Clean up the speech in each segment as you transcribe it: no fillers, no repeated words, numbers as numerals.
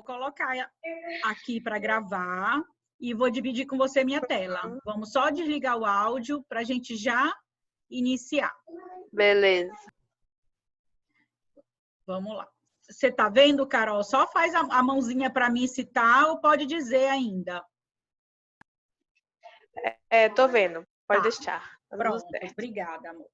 Vou colocar aqui para gravar e vou dividir com você minha tela. Vamos só desligar o áudio para a gente já iniciar. Beleza. Vamos lá. Você está vendo, Carol? Só faz a mãozinha para mim citar ou pode dizer ainda? Tô vendo. Pode Tá. deixar. Pronto, obrigada, amor.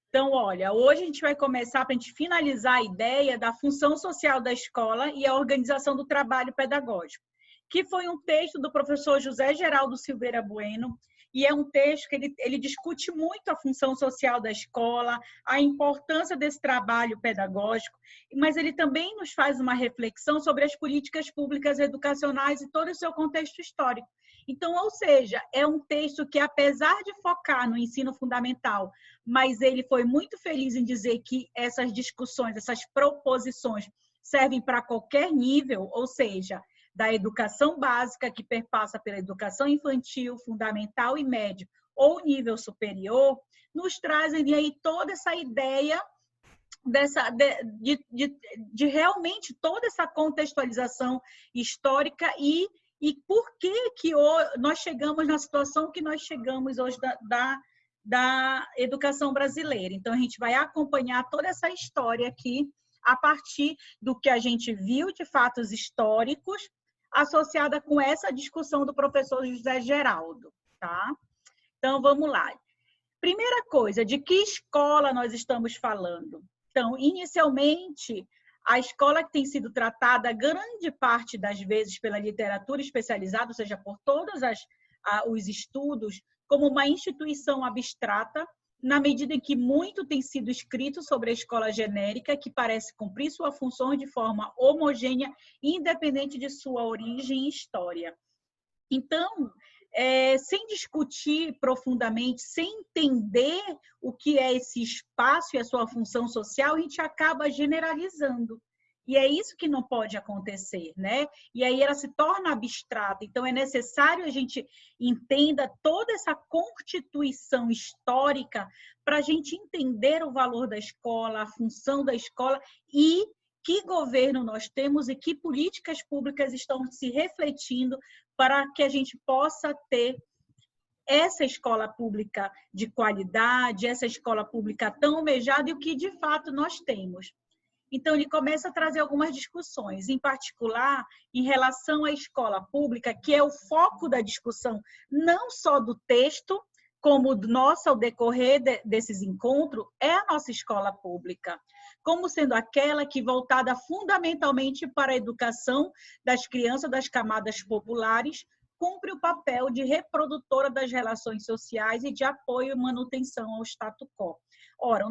Então, olha, hoje a gente vai começar para a gente finalizar a ideia da função social da escola e a organização do trabalho pedagógico, que foi um texto do professor José Geraldo Silveira Bueno, e é um texto que ele discute muito a função social da escola, a importância desse trabalho pedagógico, mas ele também nos faz uma reflexão sobre as políticas públicas educacionais e todo o seu contexto histórico. Então, ou seja, é um texto que, apesar de focar no ensino fundamental, mas ele foi muito feliz em dizer que essas discussões, essas proposições servem para qualquer nível, ou seja, da educação básica, que perpassa pela educação infantil, fundamental e médio, ou nível superior, nos trazem aí toda essa ideia de realmente toda essa contextualização histórica e por que nós chegamos na situação que nós chegamos hoje da educação brasileira. Então, a gente vai acompanhar toda essa história aqui a partir do que a gente viu de fatos históricos associada com essa discussão do professor José Geraldo, tá? Então, vamos lá. Primeira coisa, de que escola nós estamos falando? Então, inicialmente, a escola que tem sido tratada grande parte das vezes pela literatura especializada, ou seja, por todos os estudos, como uma instituição abstrata, na medida em que muito tem sido escrito sobre a escola genérica, que parece cumprir sua função de forma homogênea, independente de sua origem e história. Então, sem discutir profundamente, sem entender o que é esse espaço e a sua função social, a gente acaba generalizando. E é isso que não pode acontecer, né? E aí ela se torna abstrata. Então, é necessário a gente entenda toda essa constituição histórica para a gente entender o valor da escola, a função da escola e que governo nós temos e que políticas públicas estão se refletindo para que a gente possa ter essa escola pública de qualidade, essa escola pública tão almejada e o que de fato nós temos. Então, ele começa a trazer algumas discussões, em particular, em relação à escola pública, que é o foco da discussão, não só do texto, como nossa, ao decorrer desses encontros, é a nossa escola pública, como sendo aquela que, voltada fundamentalmente para a educação das crianças das camadas populares, cumpre o papel de reprodutora das relações sociais e de apoio e manutenção ao status quo. Ora, o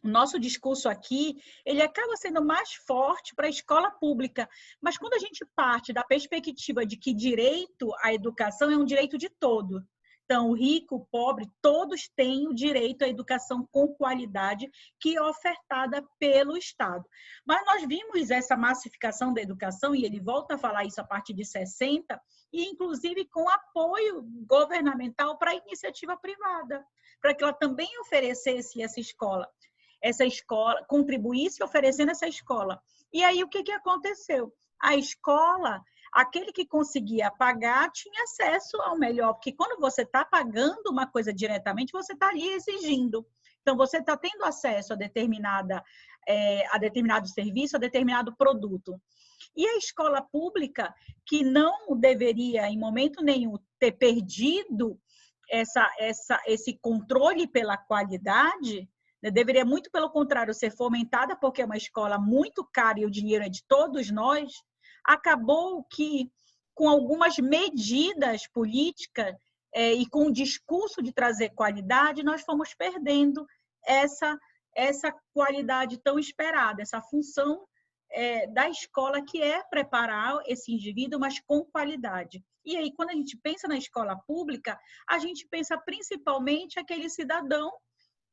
nosso discurso aqui, ele acaba sendo mais forte para a escola pública, mas quando a gente parte da perspectiva de que direito à educação é um direito de todo, então, o rico, o pobre, todos têm o direito à educação com qualidade que é ofertada pelo Estado. Mas nós vimos essa massificação da educação, e ele volta a falar isso a partir de 60, e inclusive com apoio governamental para a iniciativa privada, para que ela também oferecesse essa escola, contribuísse oferecendo essa escola. E aí, o que aconteceu? A escola, aquele que conseguia pagar, tinha acesso ao melhor, porque quando você está pagando uma coisa diretamente, você está ali exigindo. Então, você está tendo acesso a determinado serviço, a determinado produto. E a escola pública, que não deveria, em momento nenhum, ter perdido esse controle pela qualidade, deveria, muito pelo contrário, ser fomentada, porque é uma escola muito cara e o dinheiro é de todos nós, acabou que, com algumas medidas políticas e com o discurso de trazer qualidade, nós fomos perdendo essa qualidade tão esperada, essa função da escola, que é preparar esse indivíduo, mas com qualidade. E aí, quando a gente pensa na escola pública, a gente pensa principalmente aquele cidadão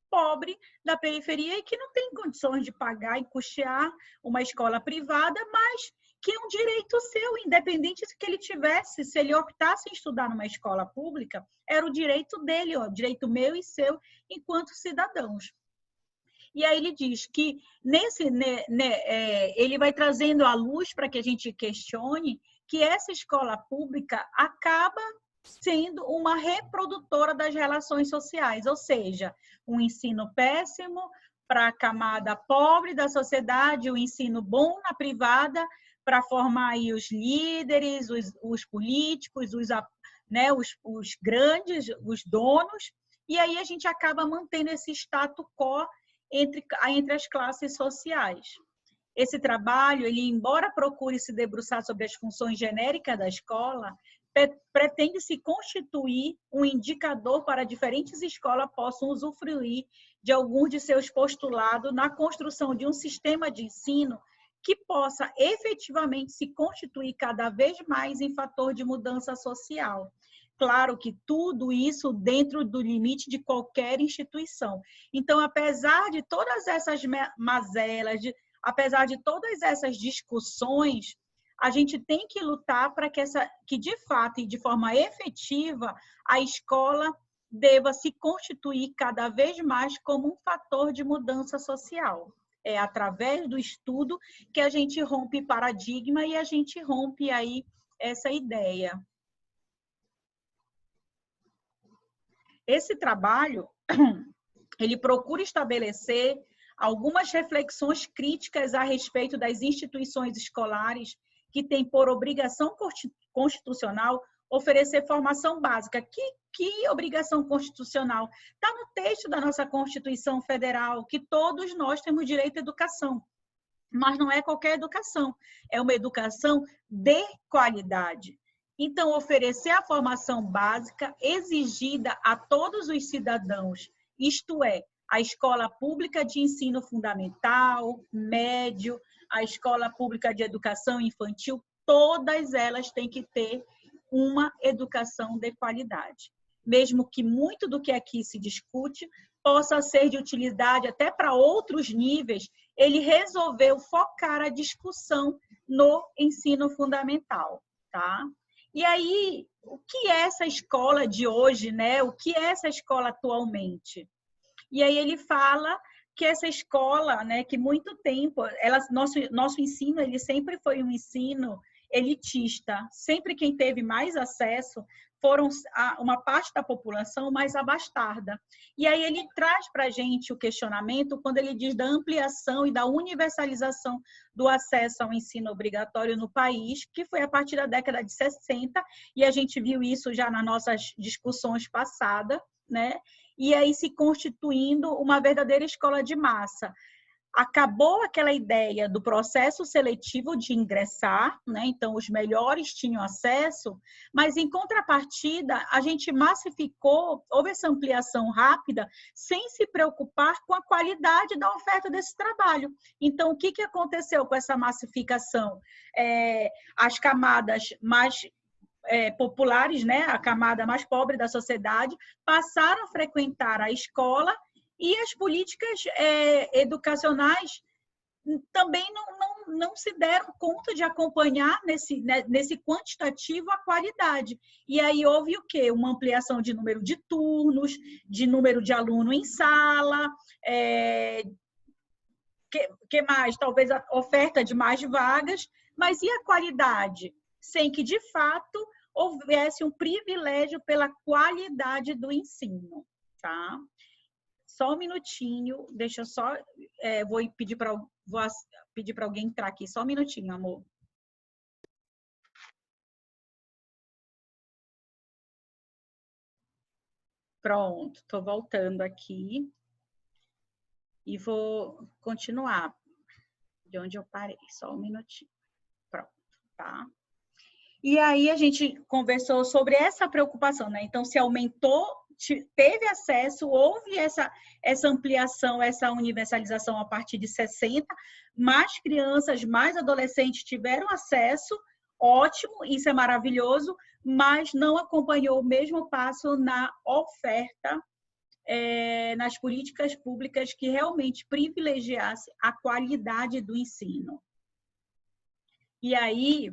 pobre da periferia e que não tem condições de pagar e custear uma escola privada, mas que é um direito seu, independente se que ele tivesse, se ele optasse em estudar numa escola pública, era o direito dele, o direito meu e seu, enquanto cidadãos. E aí ele diz que ele vai trazendo à luz para que a gente questione que essa escola pública acaba sendo uma reprodutora das relações sociais, ou seja, um ensino péssimo para a camada pobre da sociedade, o ensino bom na privada para formar aí os líderes, os políticos, os grandes, os donos, e aí a gente acaba mantendo esse status quo entre as classes sociais. Esse trabalho, ele, embora procure se debruçar sobre as funções genéricas da escola, pretende se constituir um indicador para diferentes escolas possam usufruir de alguns de seus postulados na construção de um sistema de ensino que possa efetivamente se constituir cada vez mais em fator de mudança social. Claro que tudo isso dentro do limite de qualquer instituição. Então, apesar de todas essas mazelas, apesar de todas essas discussões, a gente tem que lutar para que de fato e de forma efetiva a escola deva se constituir cada vez mais como um fator de mudança social. É através do estudo que a gente rompe paradigma e a gente rompe aí essa ideia. Esse trabalho, ele procura estabelecer algumas reflexões críticas a respeito das instituições escolares que têm por obrigação constitucional oferecer formação básica. Que obrigação constitucional? Está no texto da nossa Constituição Federal, que todos nós temos direito à educação. Mas não é qualquer educação, é uma educação de qualidade. Então, oferecer a formação básica exigida a todos os cidadãos, isto é, a escola pública de ensino fundamental, médio, a escola pública de educação infantil, todas elas têm que ter uma educação de qualidade. Mesmo que muito do que aqui se discute possa ser de utilidade até para outros níveis, ele resolveu focar a discussão no ensino fundamental, tá? E aí, o que é essa escola de hoje, né? O que é essa escola atualmente? E aí ele fala que essa escola, né, que muito tempo, nosso ensino, ele sempre foi um ensino elitista. Sempre quem teve mais acesso foram uma parte da população mais abastada. E aí ele traz para a gente o questionamento quando ele diz da ampliação e da universalização do acesso ao ensino obrigatório no país, que foi a partir da década de 60, e a gente viu isso já nas nossas discussões passadas, né? E aí se constituindo uma verdadeira escola de massa. Acabou aquela ideia do processo seletivo de ingressar, né? Então os melhores tinham acesso, mas em contrapartida a gente massificou, houve essa ampliação rápida, sem se preocupar com a qualidade da oferta desse trabalho. Então o que aconteceu com essa massificação? As camadas mais populares, né, a camada mais pobre da sociedade, passaram a frequentar a escola e as políticas educacionais também não se deram conta de acompanhar nesse quantitativo a qualidade. E aí houve o quê? Uma ampliação de número de turnos, de número de aluno em sala, que mais? Talvez a oferta de mais vagas, mas e a qualidade? Sem que, de fato, houvesse um privilégio pela qualidade do ensino, tá? Só um minutinho, deixa eu só... vou pedir para alguém entrar aqui. Só um minutinho, amor. Pronto, estou voltando aqui. E vou continuar de onde eu parei. Só um minutinho. Pronto, tá? E aí a gente conversou sobre essa preocupação, né? Então, se aumentou, teve acesso, houve essa ampliação, essa universalização a partir de 60, mais crianças, mais adolescentes tiveram acesso, ótimo, isso é maravilhoso, mas não acompanhou o mesmo passo na oferta, nas políticas públicas que realmente privilegiasse a qualidade do ensino. E aí,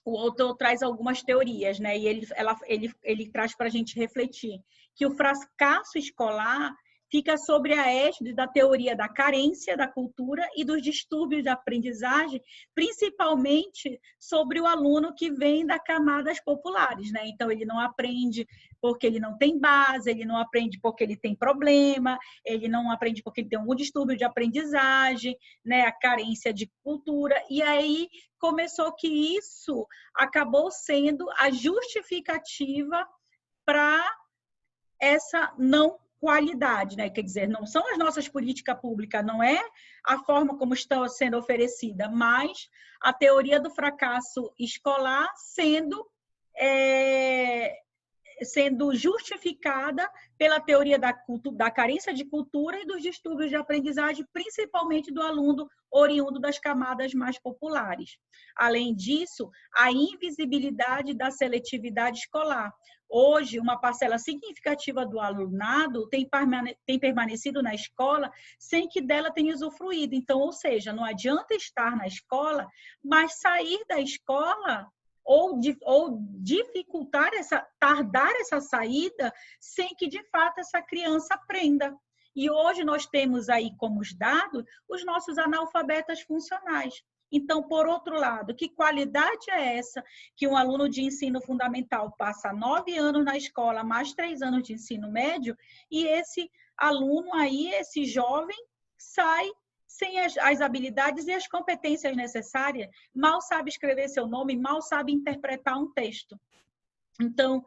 o autor traz algumas teorias, né? E ele traz para a gente refletir que o fracasso escolar fica sobre a égide da teoria da carência da cultura e dos distúrbios de aprendizagem, principalmente sobre o aluno que vem das camadas populares, né? Então, ele não aprende porque ele não tem base, ele não aprende porque ele tem problema, ele não aprende porque ele tem algum distúrbio de aprendizagem, né? A carência de cultura. E aí começou que isso acabou sendo a justificativa para essa não qualidade, né? Quer dizer, não são as nossas políticas públicas, não é a forma como estão sendo oferecida, mas a teoria do fracasso escolar sendo justificada pela teoria da carência de cultura e dos distúrbios de aprendizagem, principalmente do aluno oriundo das camadas mais populares. Além disso, a invisibilidade da seletividade escolar. Hoje, uma parcela significativa do alunado tem permanecido na escola sem que dela tenha usufruído. Então, ou seja, não adianta estar na escola, mas sair da escola ou dificultar tardar essa saída sem que, de fato, essa criança aprenda. E hoje nós temos aí como dados os nossos analfabetas funcionais. Então, por outro lado, que qualidade é essa que um aluno de ensino fundamental passa 9 anos na escola, mais 3 anos de ensino médio, e esse aluno aí, esse jovem, sai sem as habilidades e as competências necessárias, mal sabe escrever seu nome, mal sabe interpretar um texto. Então,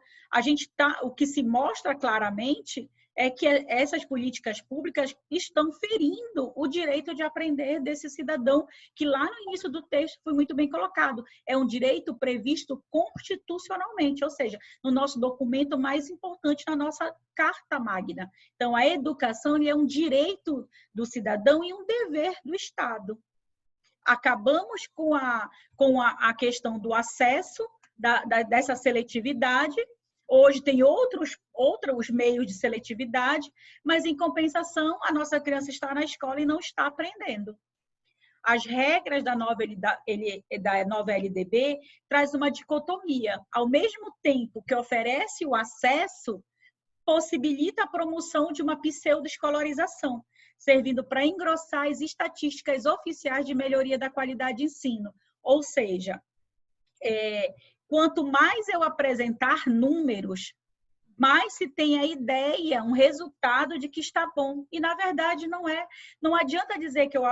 o que se mostra claramente é que essas políticas públicas estão ferindo o direito de aprender desse cidadão, que lá no início do texto foi muito bem colocado. É um direito previsto constitucionalmente, ou seja, no nosso documento mais importante, na nossa Carta Magna. Então, a educação é um direito do cidadão e um dever do Estado. Acabamos com a questão do acesso, dessa seletividade. Hoje tem outros meios de seletividade, mas, em compensação, a nossa criança está na escola e não está aprendendo. As regras da nova LDB traz uma dicotomia. Ao mesmo tempo que oferece o acesso, possibilita a promoção de uma pseudo-escolarização, servindo para engrossar as estatísticas oficiais de melhoria da qualidade de ensino. Ou seja, quanto mais eu apresentar números, mais se tem a ideia, um resultado de que está bom. E, na verdade, não é. Não adianta dizer que eu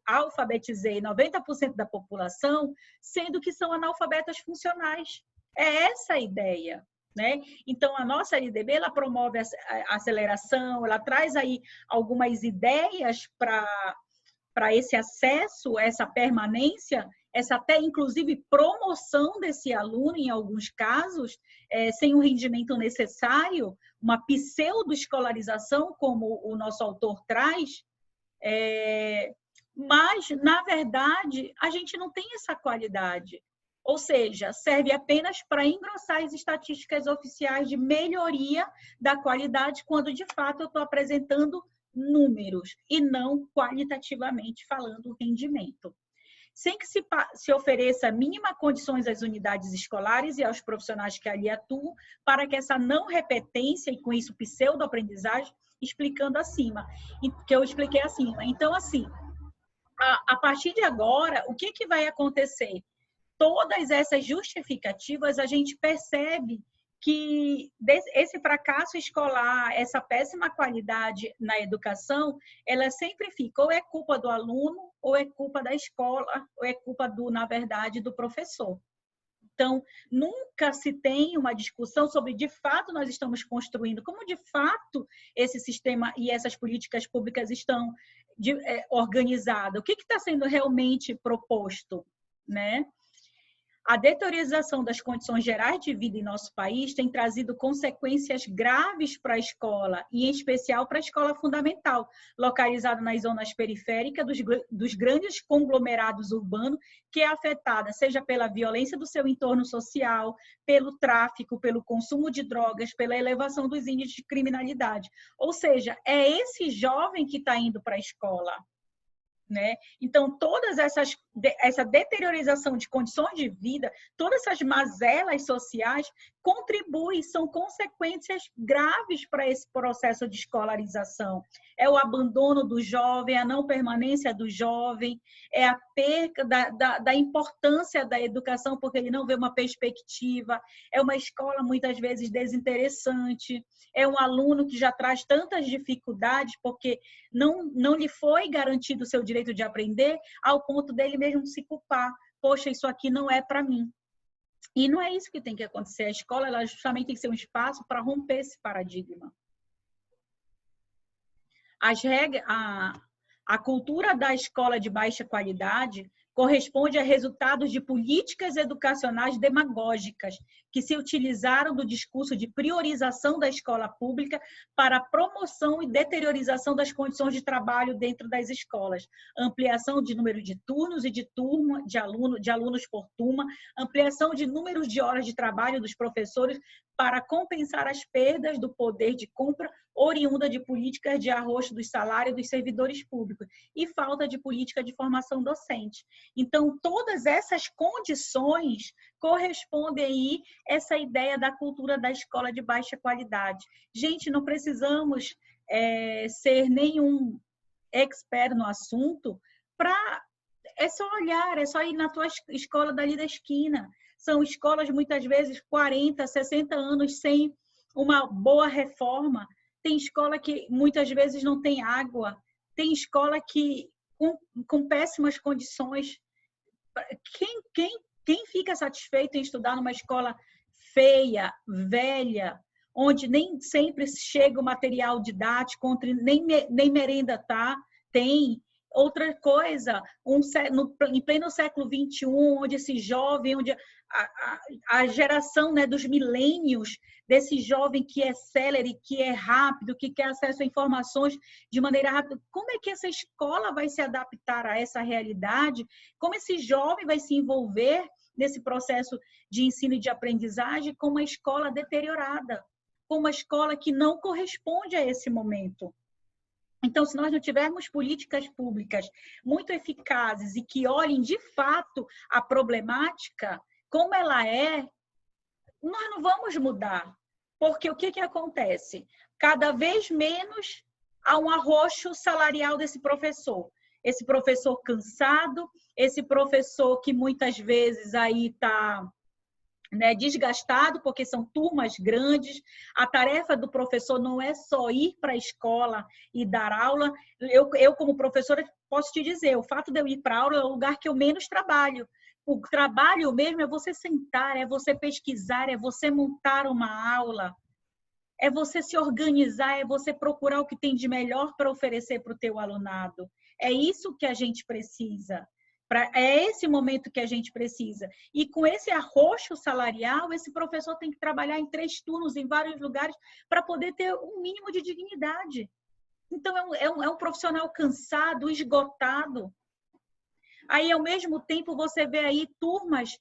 alfabetizei 90% da população, sendo que são analfabetas funcionais. É essa a ideia, né? Então, a nossa LDB, ela promove a aceleração, ela traz aí algumas ideias para esse acesso, essa permanência, essa até, inclusive, promoção desse aluno, em alguns casos, sem o rendimento necessário, uma pseudo-escolarização, como o nosso autor traz, mas, na verdade, a gente não tem essa qualidade. Ou seja, serve apenas para engrossar as estatísticas oficiais de melhoria da qualidade, quando, de fato, eu estou apresentando números e não qualitativamente falando rendimento. Sem que se ofereça mínima condições às unidades escolares e aos profissionais que ali atuam para que essa não repetência e, com isso, pseudo-aprendizagem, explicando acima, que eu expliquei acima. Então, assim, a partir de agora, o que vai acontecer? Todas essas justificativas, a gente percebe que esse fracasso escolar, essa péssima qualidade na educação, ela sempre fica, ou é culpa do aluno, ou é culpa da escola, ou é culpa, na verdade, do professor. Então, nunca se tem uma discussão sobre, de fato, nós estamos construindo, como de fato esse sistema e essas políticas públicas estão organizadas. O que está sendo realmente proposto, né? A deteriorização das condições gerais de vida em nosso país tem trazido consequências graves para a escola, e em especial para a escola fundamental, localizada nas zonas periféricas dos grandes conglomerados urbanos, que é afetada, seja pela violência do seu entorno social, pelo tráfico, pelo consumo de drogas, pela elevação dos índices de criminalidade. Ou seja, é esse jovem que está indo para a escola. né? Então, essa deteriorização de condições de vida, todas essas mazelas sociais contribuem, são consequências graves para esse processo de escolarização. É o abandono do jovem, a não permanência do jovem, é a perca da importância da educação, porque ele não vê uma perspectiva, é uma escola muitas vezes desinteressante, é um aluno que já traz tantas dificuldades, porque não lhe foi garantido o seu direito de aprender, ao ponto dele mesmo se culpar. Poxa, isso aqui não é para mim. E não é isso que tem que acontecer. A escola, ela justamente tem que ser um espaço para romper esse paradigma. A cultura da escola de baixa qualidade corresponde a resultados de políticas educacionais demagógicas que se utilizaram do discurso de priorização da escola pública para a promoção e deteriorização das condições de trabalho dentro das escolas, ampliação de número de turnos e de alunos por turma, ampliação de números de horas de trabalho dos professores para compensar as perdas do poder de compra oriunda de políticas de arrocho dos salários dos servidores públicos e falta de política de formação docente. Então, todas essas condições correspondem aí a essa ideia da cultura da escola de baixa qualidade. Gente, não precisamos ser nenhum expert no assunto é só olhar, é só ir na tua escola dali da esquina. São escolas, muitas vezes, 40, 60 anos sem uma boa reforma. Tem escola que muitas vezes não tem água. Tem escola que com péssimas condições. Quem fica satisfeito em estudar numa escola feia, velha, onde nem sempre chega o material didático, nem merenda tem. Outra coisa, em pleno século XXI, onde esse jovem, onde a geração, né, dos milênios, desse jovem que é célere, que é rápido, que quer acesso a informações de maneira rápida, como é que essa escola vai se adaptar a essa realidade? Como esse jovem vai se envolver nesse processo de ensino e de aprendizagem com uma escola deteriorada, com uma escola que não corresponde a esse momento? Então, se nós não tivermos políticas públicas muito eficazes e que olhem de fato a problemática, como ela é, nós não vamos mudar. Porque o que acontece? Cada vez menos há um arroxo salarial desse professor. Esse professor cansado, esse professor que muitas vezes aí está, né, desgastado, porque são turmas grandes. A tarefa do professor não é só ir para a escola e dar aula. Eu, como professora, posso te dizer, o fato de eu ir para a aula é o lugar que eu menos trabalho. O trabalho mesmo é você sentar, é você pesquisar, é você montar uma aula, é você se organizar, é você procurar o que tem de melhor para oferecer para o teu alunado. É isso que a gente precisa. É esse momento que a gente precisa. E com esse arroxo salarial, esse professor tem que trabalhar em 3 turnos, em vários lugares, para poder ter um mínimo de dignidade. Então, é um profissional cansado, esgotado. Aí, ao mesmo tempo, você vê aí turmas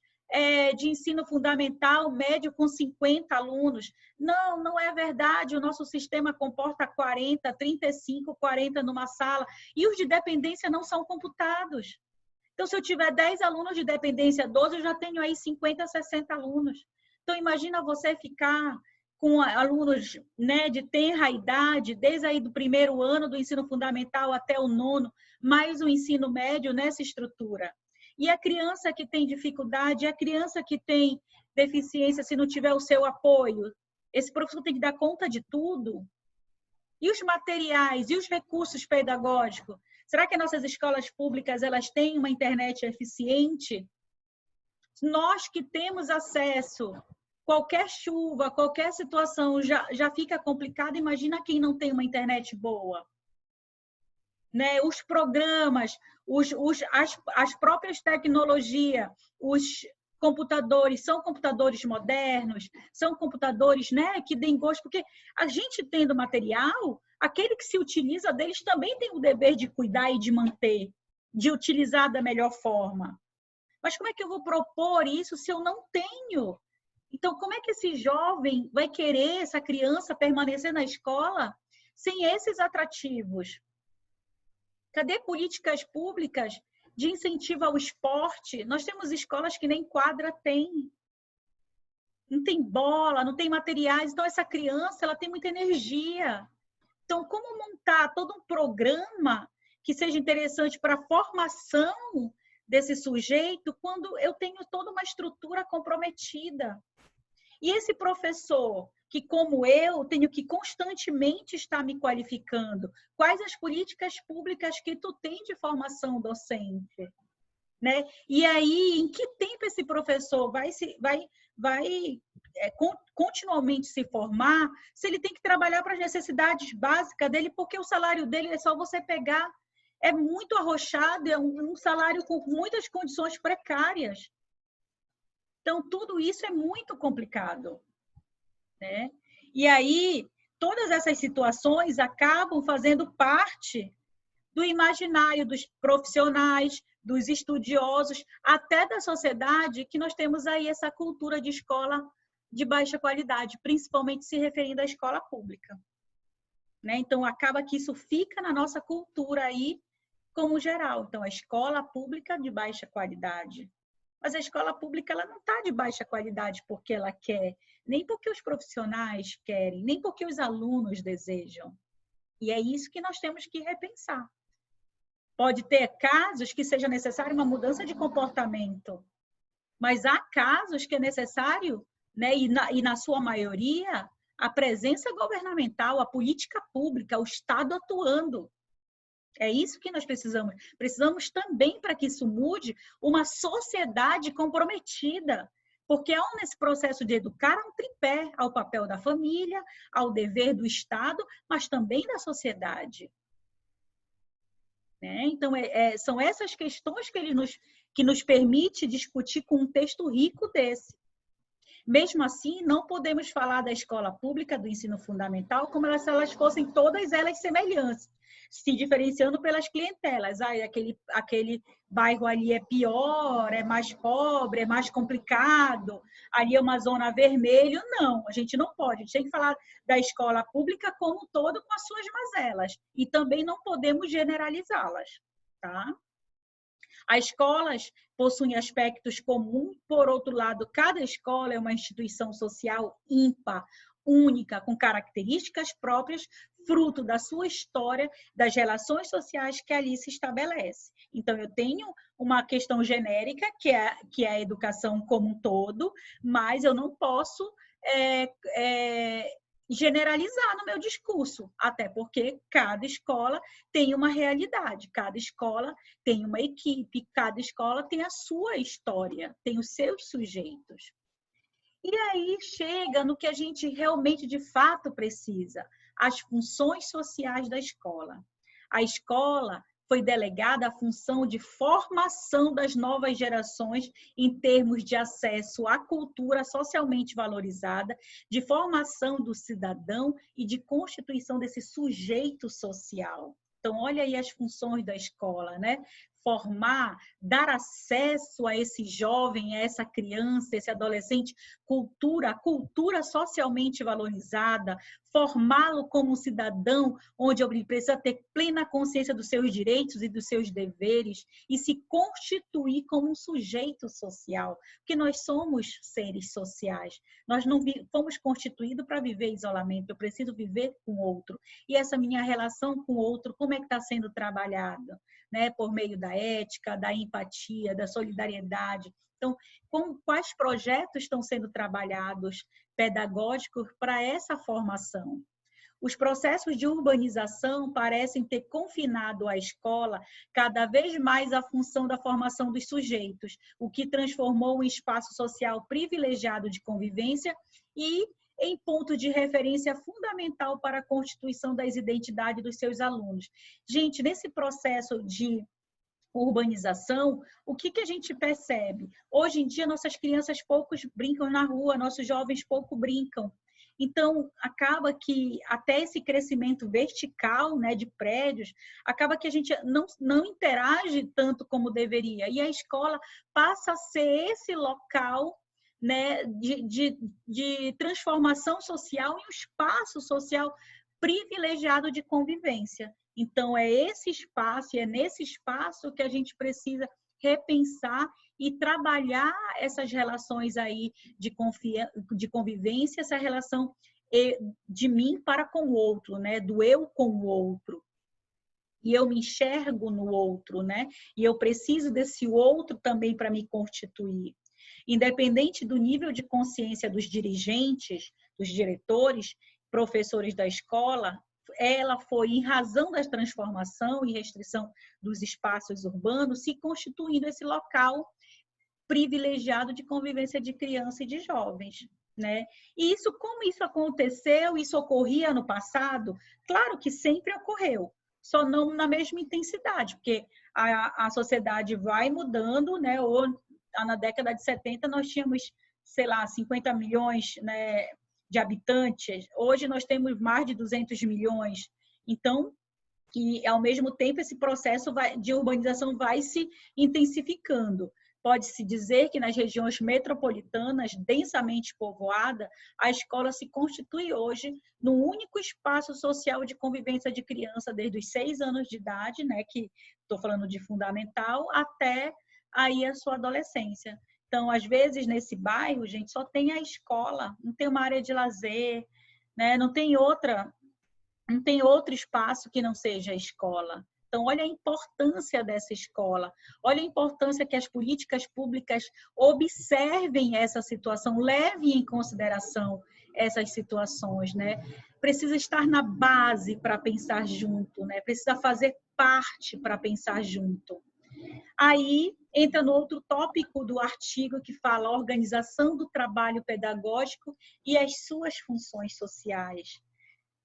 de ensino fundamental, médio, com 50 alunos. Não é verdade. O nosso sistema comporta 40, 35, 40 numa sala. E os de dependência não são computados. Então, se eu tiver 10 alunos de dependência 12, eu já tenho aí 50, 60 alunos. Então, imagina você ficar com alunos, né, de tenra idade, desde aí do primeiro ano do ensino fundamental até o 9º, mais o ensino médio nessa estrutura. E a criança que tem dificuldade, a criança que tem deficiência, se não tiver o seu apoio, esse professor tem que dar conta de tudo. E os materiais, e os recursos pedagógicos? Será que as nossas escolas públicas elas têm uma internet eficiente? Nós que temos acesso, qualquer chuva, qualquer situação já fica complicado. Imagina quem não tem uma internet boa. Né? Os programas, as próprias tecnologias, os computadores, são computadores modernos, são computadores, né, que deem gosto, porque a gente tendo material, aquele que se utiliza deles também tem o dever de cuidar e de manter, de utilizar da melhor forma. Mas como é que eu vou propor isso se eu não tenho? Então, como é que esse jovem vai querer, essa criança, permanecer na escola sem esses atrativos? Cadê políticas públicas de incentivo ao esporte? Nós temos escolas que nem quadra tem. Não tem bola, não tem materiais. Então, essa criança ela tem muita energia. Então, como montar todo um programa que seja interessante para a formação desse sujeito quando eu tenho toda uma estrutura comprometida? E esse professor, que como eu, tenho que constantemente estar me qualificando, quais as políticas públicas que tu tem de formação docente? Né? E aí, em que tempo esse professor vai continuamente se formar se ele tem que trabalhar para as necessidades básicas dele, porque o salário dele é só você pegar, é muito arrochado, é um salário com muitas condições precárias. Então, tudo isso é muito complicado, né? E aí, todas essas situações acabam fazendo parte do imaginário dos profissionais, dos estudiosos, até da sociedade, que nós temos aí essa cultura de escola de baixa qualidade, principalmente se referindo à escola pública. Né? Então, acaba que isso fica na nossa cultura aí como geral. Então, a escola pública de baixa qualidade. Mas a escola pública ela não está de baixa qualidade porque ela quer, nem porque os profissionais querem, nem porque os alunos desejam. E é isso que nós temos que repensar. Pode ter casos que seja necessário uma mudança de comportamento, mas há casos que é necessário, né, e na sua maioria, a presença governamental, a política pública, o Estado atuando. É isso que nós precisamos. Precisamos também, para que isso mude, uma sociedade comprometida. Porque nesse processo de educar, há um tripé ao papel da família, ao dever do Estado, mas também da sociedade. Né? Então, são essas questões que nos permite discutir com um texto rico desse. Mesmo assim, não podemos falar da escola pública, do ensino fundamental, como se elas fossem todas elas semelhantes, se diferenciando pelas clientelas. Aquele bairro ali é pior, é mais pobre, é mais complicado, ali é uma zona vermelha. Não, a gente não pode. A gente tem que falar da escola pública como um todo, com as suas mazelas. E também não podemos generalizá-las. Tá? As escolas possuem aspectos comuns, por outro lado, cada escola é uma instituição social ímpar, única, com características próprias, fruto da sua história, das relações sociais que ali se estabelece. Então, eu tenho uma questão genérica, que é a educação como um todo, mas eu não posso generalizar no meu discurso, até porque cada escola tem uma realidade, cada escola tem uma equipe, cada escola tem a sua história, tem os seus sujeitos. E aí chega no que a gente realmente, de fato, precisa, as funções sociais da escola. A escola foi delegada a função de formação das novas gerações em termos de acesso à cultura socialmente valorizada, de formação do cidadão e de constituição desse sujeito social. Então, olha aí as funções da escola, né? Formar, dar acesso a esse jovem, a essa criança, esse adolescente, a cultura socialmente valorizada, formá-lo como um cidadão, onde ele precisa ter plena consciência dos seus direitos e dos seus deveres e se constituir como um sujeito social, porque nós somos seres sociais. Nós não fomos constituídos para viver em isolamento, eu preciso viver com o outro. E essa minha relação com o outro, como é que está sendo trabalhada? Né? Por meio da ética, da empatia, da solidariedade. Então, quais projetos estão sendo trabalhados pedagógicos para essa formação? Os processos de urbanização parecem ter confinado à escola cada vez mais a função da formação dos sujeitos, o que transformou um espaço social privilegiado de convivência e em ponto de referência fundamental para a constituição das identidades dos seus alunos. Gente, nesse processo de urbanização, o que a gente percebe? Hoje em dia, nossas crianças poucos brincam na rua, nossos jovens pouco brincam. Então, acaba que até esse crescimento vertical, né, de prédios, acaba que a gente não interage tanto como deveria. E a escola passa a ser esse local, né, de transformação social em um espaço social privilegiado de convivência. Então, é esse espaço, e é nesse espaço que a gente precisa repensar e trabalhar essas relações aí de convivência, essa relação de mim para com o outro, né? Do eu com o outro. E eu me enxergo no outro, né? E eu preciso desse outro também para me constituir. Independente do nível de consciência dos dirigentes, dos diretores, professores da escola, ela foi, em razão da transformação e restrição dos espaços urbanos, se constituindo esse local privilegiado de convivência de criança e de jovens, né? E isso, como isso aconteceu, isso ocorria no passado, claro que sempre ocorreu, só não na mesma intensidade, porque a sociedade vai mudando, né? Ou na década de 70 nós tínhamos, sei lá, 50 milhões, né, de habitantes, hoje nós temos mais de 200 milhões, então, e ao mesmo tempo esse processo de urbanização vai se intensificando. Pode-se dizer que nas regiões metropolitanas, densamente povoadas, a escola se constitui hoje num único espaço social de convivência de criança desde os 6 anos de idade, né, que estou falando de fundamental, até aí a sua adolescência. Então, às vezes, nesse bairro, gente, só tem a escola, não tem uma área de lazer, né, não tem outro espaço que não seja a escola. Então, olha a importância dessa escola, olha a importância que as políticas públicas observem essa situação, levem em consideração essas situações, né? Precisa estar na base para pensar junto, né? Precisa fazer parte para pensar junto. Aí entra no outro tópico do artigo que fala a organização do trabalho pedagógico e as suas funções sociais.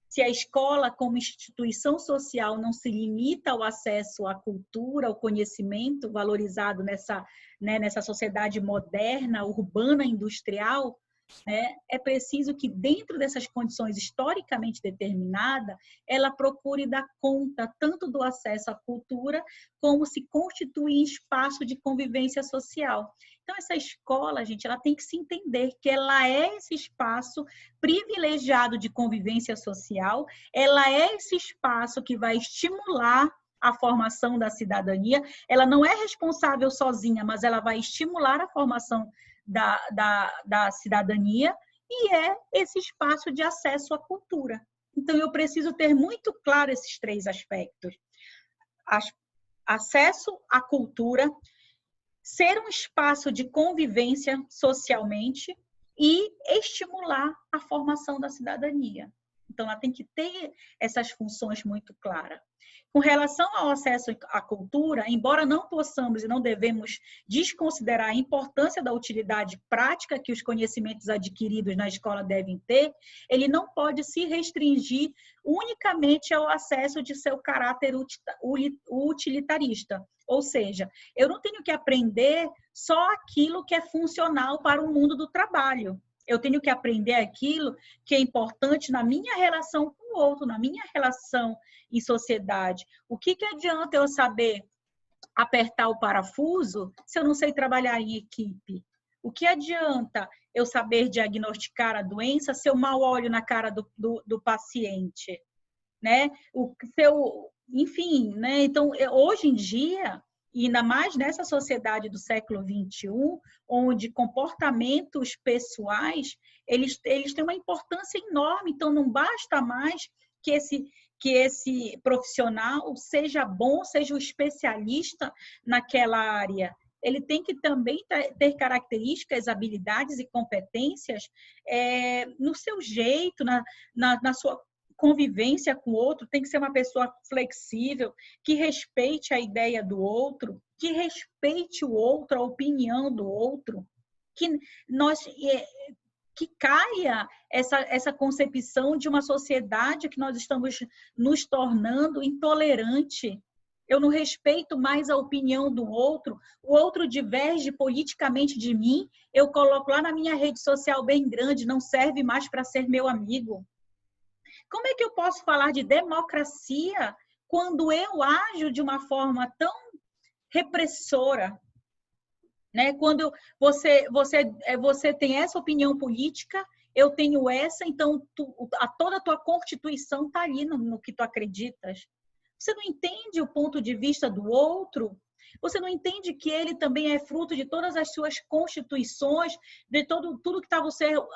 Se a escola, como instituição social, não se limita ao acesso à cultura, ao conhecimento valorizado nessa sociedade moderna, urbana, industrial, né, é preciso que, dentro dessas condições historicamente determinadas, ela procure dar conta tanto do acesso à cultura, como se constituir em espaço de convivência social. Então, essa escola, gente, ela tem que se entender que ela é esse espaço privilegiado de convivência social, ela é esse espaço que vai estimular a formação da cidadania. Ela não é responsável sozinha, mas ela vai estimular a formação da cidadania e é esse espaço de acesso à cultura. Então, eu preciso ter muito claro esses 3 aspectos. Acesso à cultura, ser um espaço de convivência socialmente e estimular a formação da cidadania. Então, ela tem que ter essas funções muito claras. Com relação ao acesso à cultura, embora não possamos e não devemos desconsiderar a importância da utilidade prática que os conhecimentos adquiridos na escola devem ter, ele não pode se restringir unicamente ao acesso de seu caráter utilitarista. Ou seja, eu não tenho que aprender só aquilo que é funcional para o mundo do trabalho. Eu tenho que aprender aquilo que é importante na minha relação com o outro, na minha relação em sociedade. O que adianta eu saber apertar o parafuso se eu não sei trabalhar em equipe? O que adianta eu saber diagnosticar a doença se eu mal olho na cara do paciente? Né? Enfim, né? Então, hoje em dia, e ainda mais nessa sociedade do século XXI, onde comportamentos pessoais, eles têm uma importância enorme. Então, não basta mais que esse profissional seja bom, seja um especialista naquela área. Ele tem que também ter características, habilidades e competências no seu jeito, na sua convivência com o outro, tem que ser uma pessoa flexível, que respeite a ideia do outro, que respeite o outro, a opinião do outro, que caia essa concepção de uma sociedade que nós estamos nos tornando intolerante. Eu não respeito mais a opinião do outro, o outro diverge politicamente de mim, eu coloco lá na minha rede social bem grande, não serve mais para ser meu amigo. Como é que eu posso falar de democracia quando eu ajo de uma forma tão repressora? Né? Quando você tem essa opinião política, eu tenho essa, então toda a tua constituição está ali no que tu acreditas. Você não entende o ponto de vista do outro? Você não entende que ele também é fruto de todas as suas constituições, de tudo que está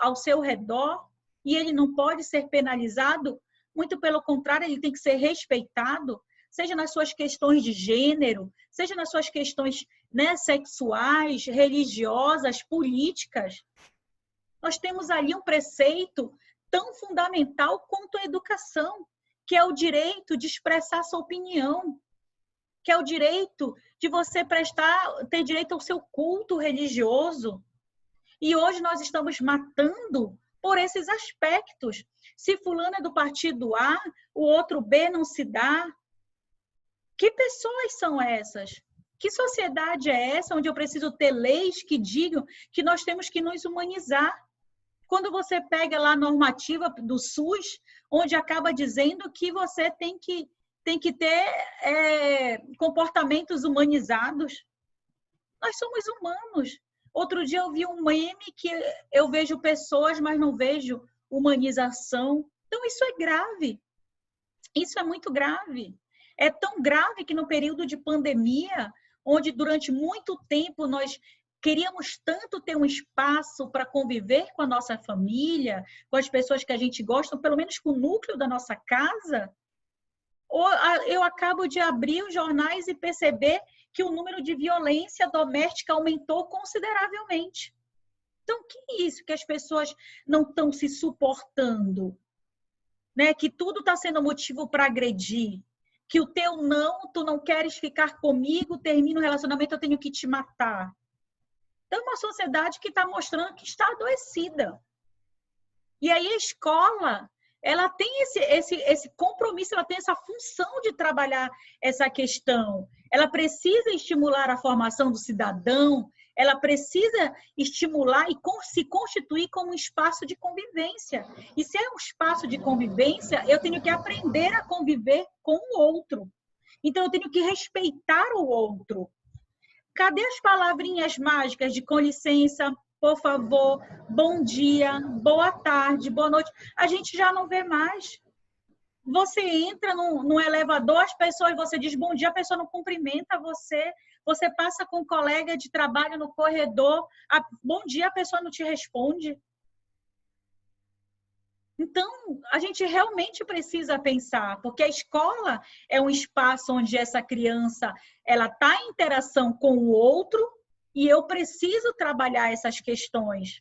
ao seu redor, e ele não pode ser penalizado? Muito pelo contrário, ele tem que ser respeitado, seja nas suas questões de gênero, seja nas suas questões, né, sexuais, religiosas, políticas. Nós temos ali um preceito tão fundamental quanto a educação, que é o direito de expressar sua opinião, que é o direito de você ter direito ao seu culto religioso. E hoje nós estamos matando por esses aspectos. Se fulano é do partido A, o outro B não se dá. Que pessoas são essas? Que sociedade é essa onde eu preciso ter leis que digam que nós temos que nos humanizar? Quando você pega lá a normativa do SUS, onde acaba dizendo que você tem que ter comportamentos humanizados. Nós somos humanos. Outro dia eu vi um meme que eu vejo pessoas, mas não vejo humanização. Então, isso é grave. Isso é muito grave. É tão grave que no período de pandemia, onde durante muito tempo nós queríamos tanto ter um espaço para conviver com a nossa família, com as pessoas que a gente gosta, pelo menos com o núcleo da nossa casa, eu acabo de abrir os jornais e perceber que o número de violência doméstica aumentou consideravelmente. Então, o que é isso? Que as pessoas não estão se suportando, né? Que tudo está sendo motivo para agredir, que o teu não, tu não queres ficar comigo, termina o relacionamento, eu tenho que te matar. Então, é uma sociedade que está mostrando que está adoecida. E aí a escola, ela tem esse compromisso, ela tem essa função de trabalhar essa questão. Ela precisa estimular a formação do cidadão, ela precisa estimular e se constituir como um espaço de convivência. E se é um espaço de convivência, eu tenho que aprender a conviver com o outro. Então, eu tenho que respeitar o outro. Cadê as palavrinhas mágicas de com licença, por favor, bom dia, boa tarde, boa noite? A gente já não vê mais. Você entra num elevador, as pessoas, você diz bom dia, a pessoa não cumprimenta você. Você passa com um colega de trabalho no corredor, bom dia, a pessoa não te responde. Então, a gente realmente precisa pensar, porque a escola é um espaço onde essa criança ela está em interação com o outro e eu preciso trabalhar essas questões.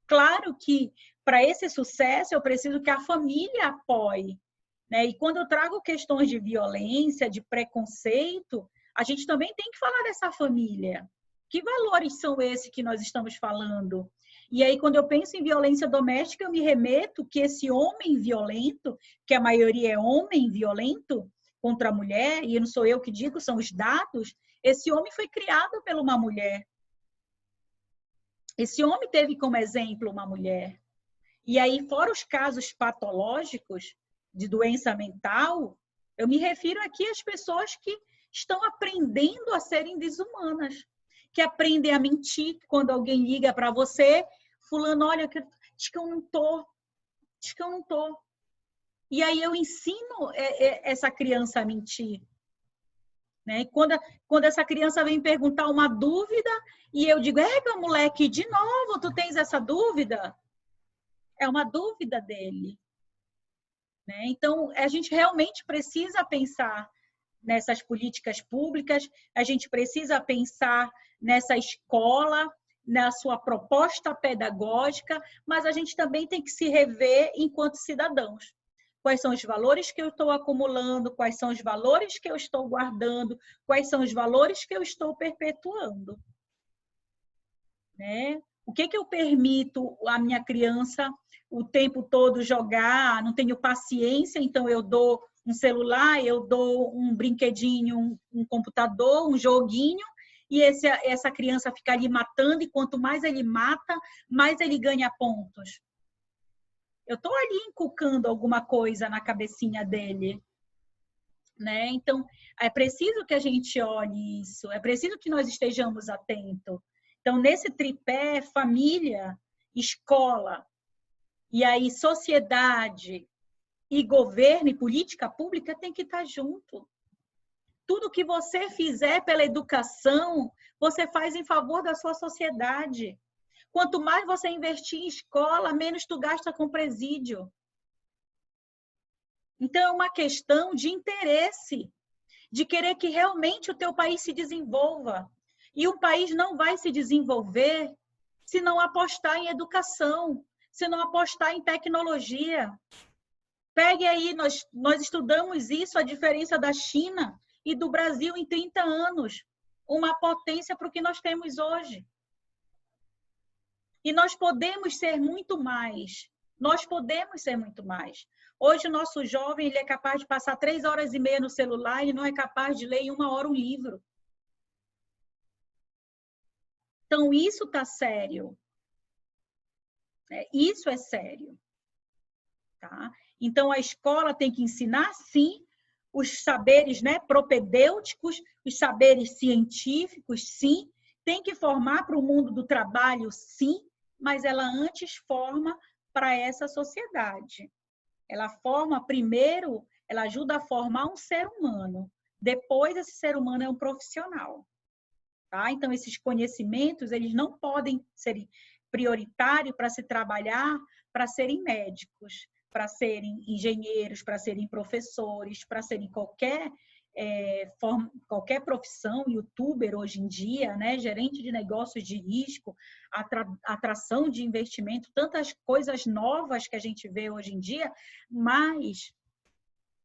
Claro que, para esse sucesso, eu preciso que a família apoie, né? E quando eu trago questões de violência, de preconceito, a gente também tem que falar dessa família. Que valores são esses que nós estamos falando? E aí, quando eu penso em violência doméstica, eu me remeto que esse homem violento, que a maioria é homem violento contra a mulher, e não sou eu que digo, são os dados, esse homem foi criado por uma mulher. Esse homem teve como exemplo uma mulher. E aí, fora os casos patológicos de doença mental, eu me refiro aqui às pessoas que estão aprendendo a serem desumanas, que aprendem a mentir quando alguém liga para você, fulano, olha, diz que eu não tô, diz que eu não tô. E aí eu ensino essa criança a mentir. Né? E quando essa criança vem perguntar uma dúvida, e eu digo, meu moleque, de novo, tu tens essa dúvida? É uma dúvida dele. Né? Então, a gente realmente precisa pensar nessas políticas públicas, a gente precisa pensar nessa escola, na sua proposta pedagógica, mas a gente também tem que se rever enquanto cidadãos. Quais são os valores que eu estou acumulando, quais são os valores que eu estou guardando, quais são os valores que eu estou perpetuando. Né? O que eu permito à minha criança o tempo todo jogar? Não tenho paciência, então eu dou um celular, eu dou um brinquedinho, um computador, um joguinho, e essa criança fica ali matando, e quanto mais ele mata, mais ele ganha pontos. Eu estou ali inculcando alguma coisa na cabecinha dele. Né? Então, é preciso que a gente olhe isso, é preciso que nós estejamos atentos. Então, nesse tripé, família, escola, e aí sociedade e governo e política pública tem que estar junto. Tudo que você fizer pela educação, você faz em favor da sua sociedade. Quanto mais você investir em escola, menos tu gasta com presídio. Então, é uma questão de interesse, de querer que realmente o teu país se desenvolva. E o país não vai se desenvolver se não apostar em educação, se não apostar em tecnologia. Pegue aí, nós estudamos isso, a diferença da China e do Brasil em 30 anos. Uma potência para o que nós temos hoje. E nós podemos ser muito mais. Nós podemos ser muito mais. Hoje, o nosso jovem ele é capaz de passar 3 horas e meia no celular e não é capaz de ler em 1 hora um livro. Então, isso está sério. Isso é sério. Tá? Então, a escola tem que ensinar, sim, os saberes, né, propedêuticos, os saberes científicos, sim. Tem que formar para o mundo do trabalho, sim, mas ela antes forma para essa sociedade. Ela forma primeiro, ela ajuda a formar um ser humano. Depois, esse ser humano é um profissional. Tá? Então, esses conhecimentos, eles não podem ser prioritários para se trabalhar, para serem médicos, para serem engenheiros, para serem professores, para serem qualquer profissão, youtuber hoje em dia, né? Gerente de negócios de risco, atração de investimento, tantas coisas novas que a gente vê hoje em dia, mas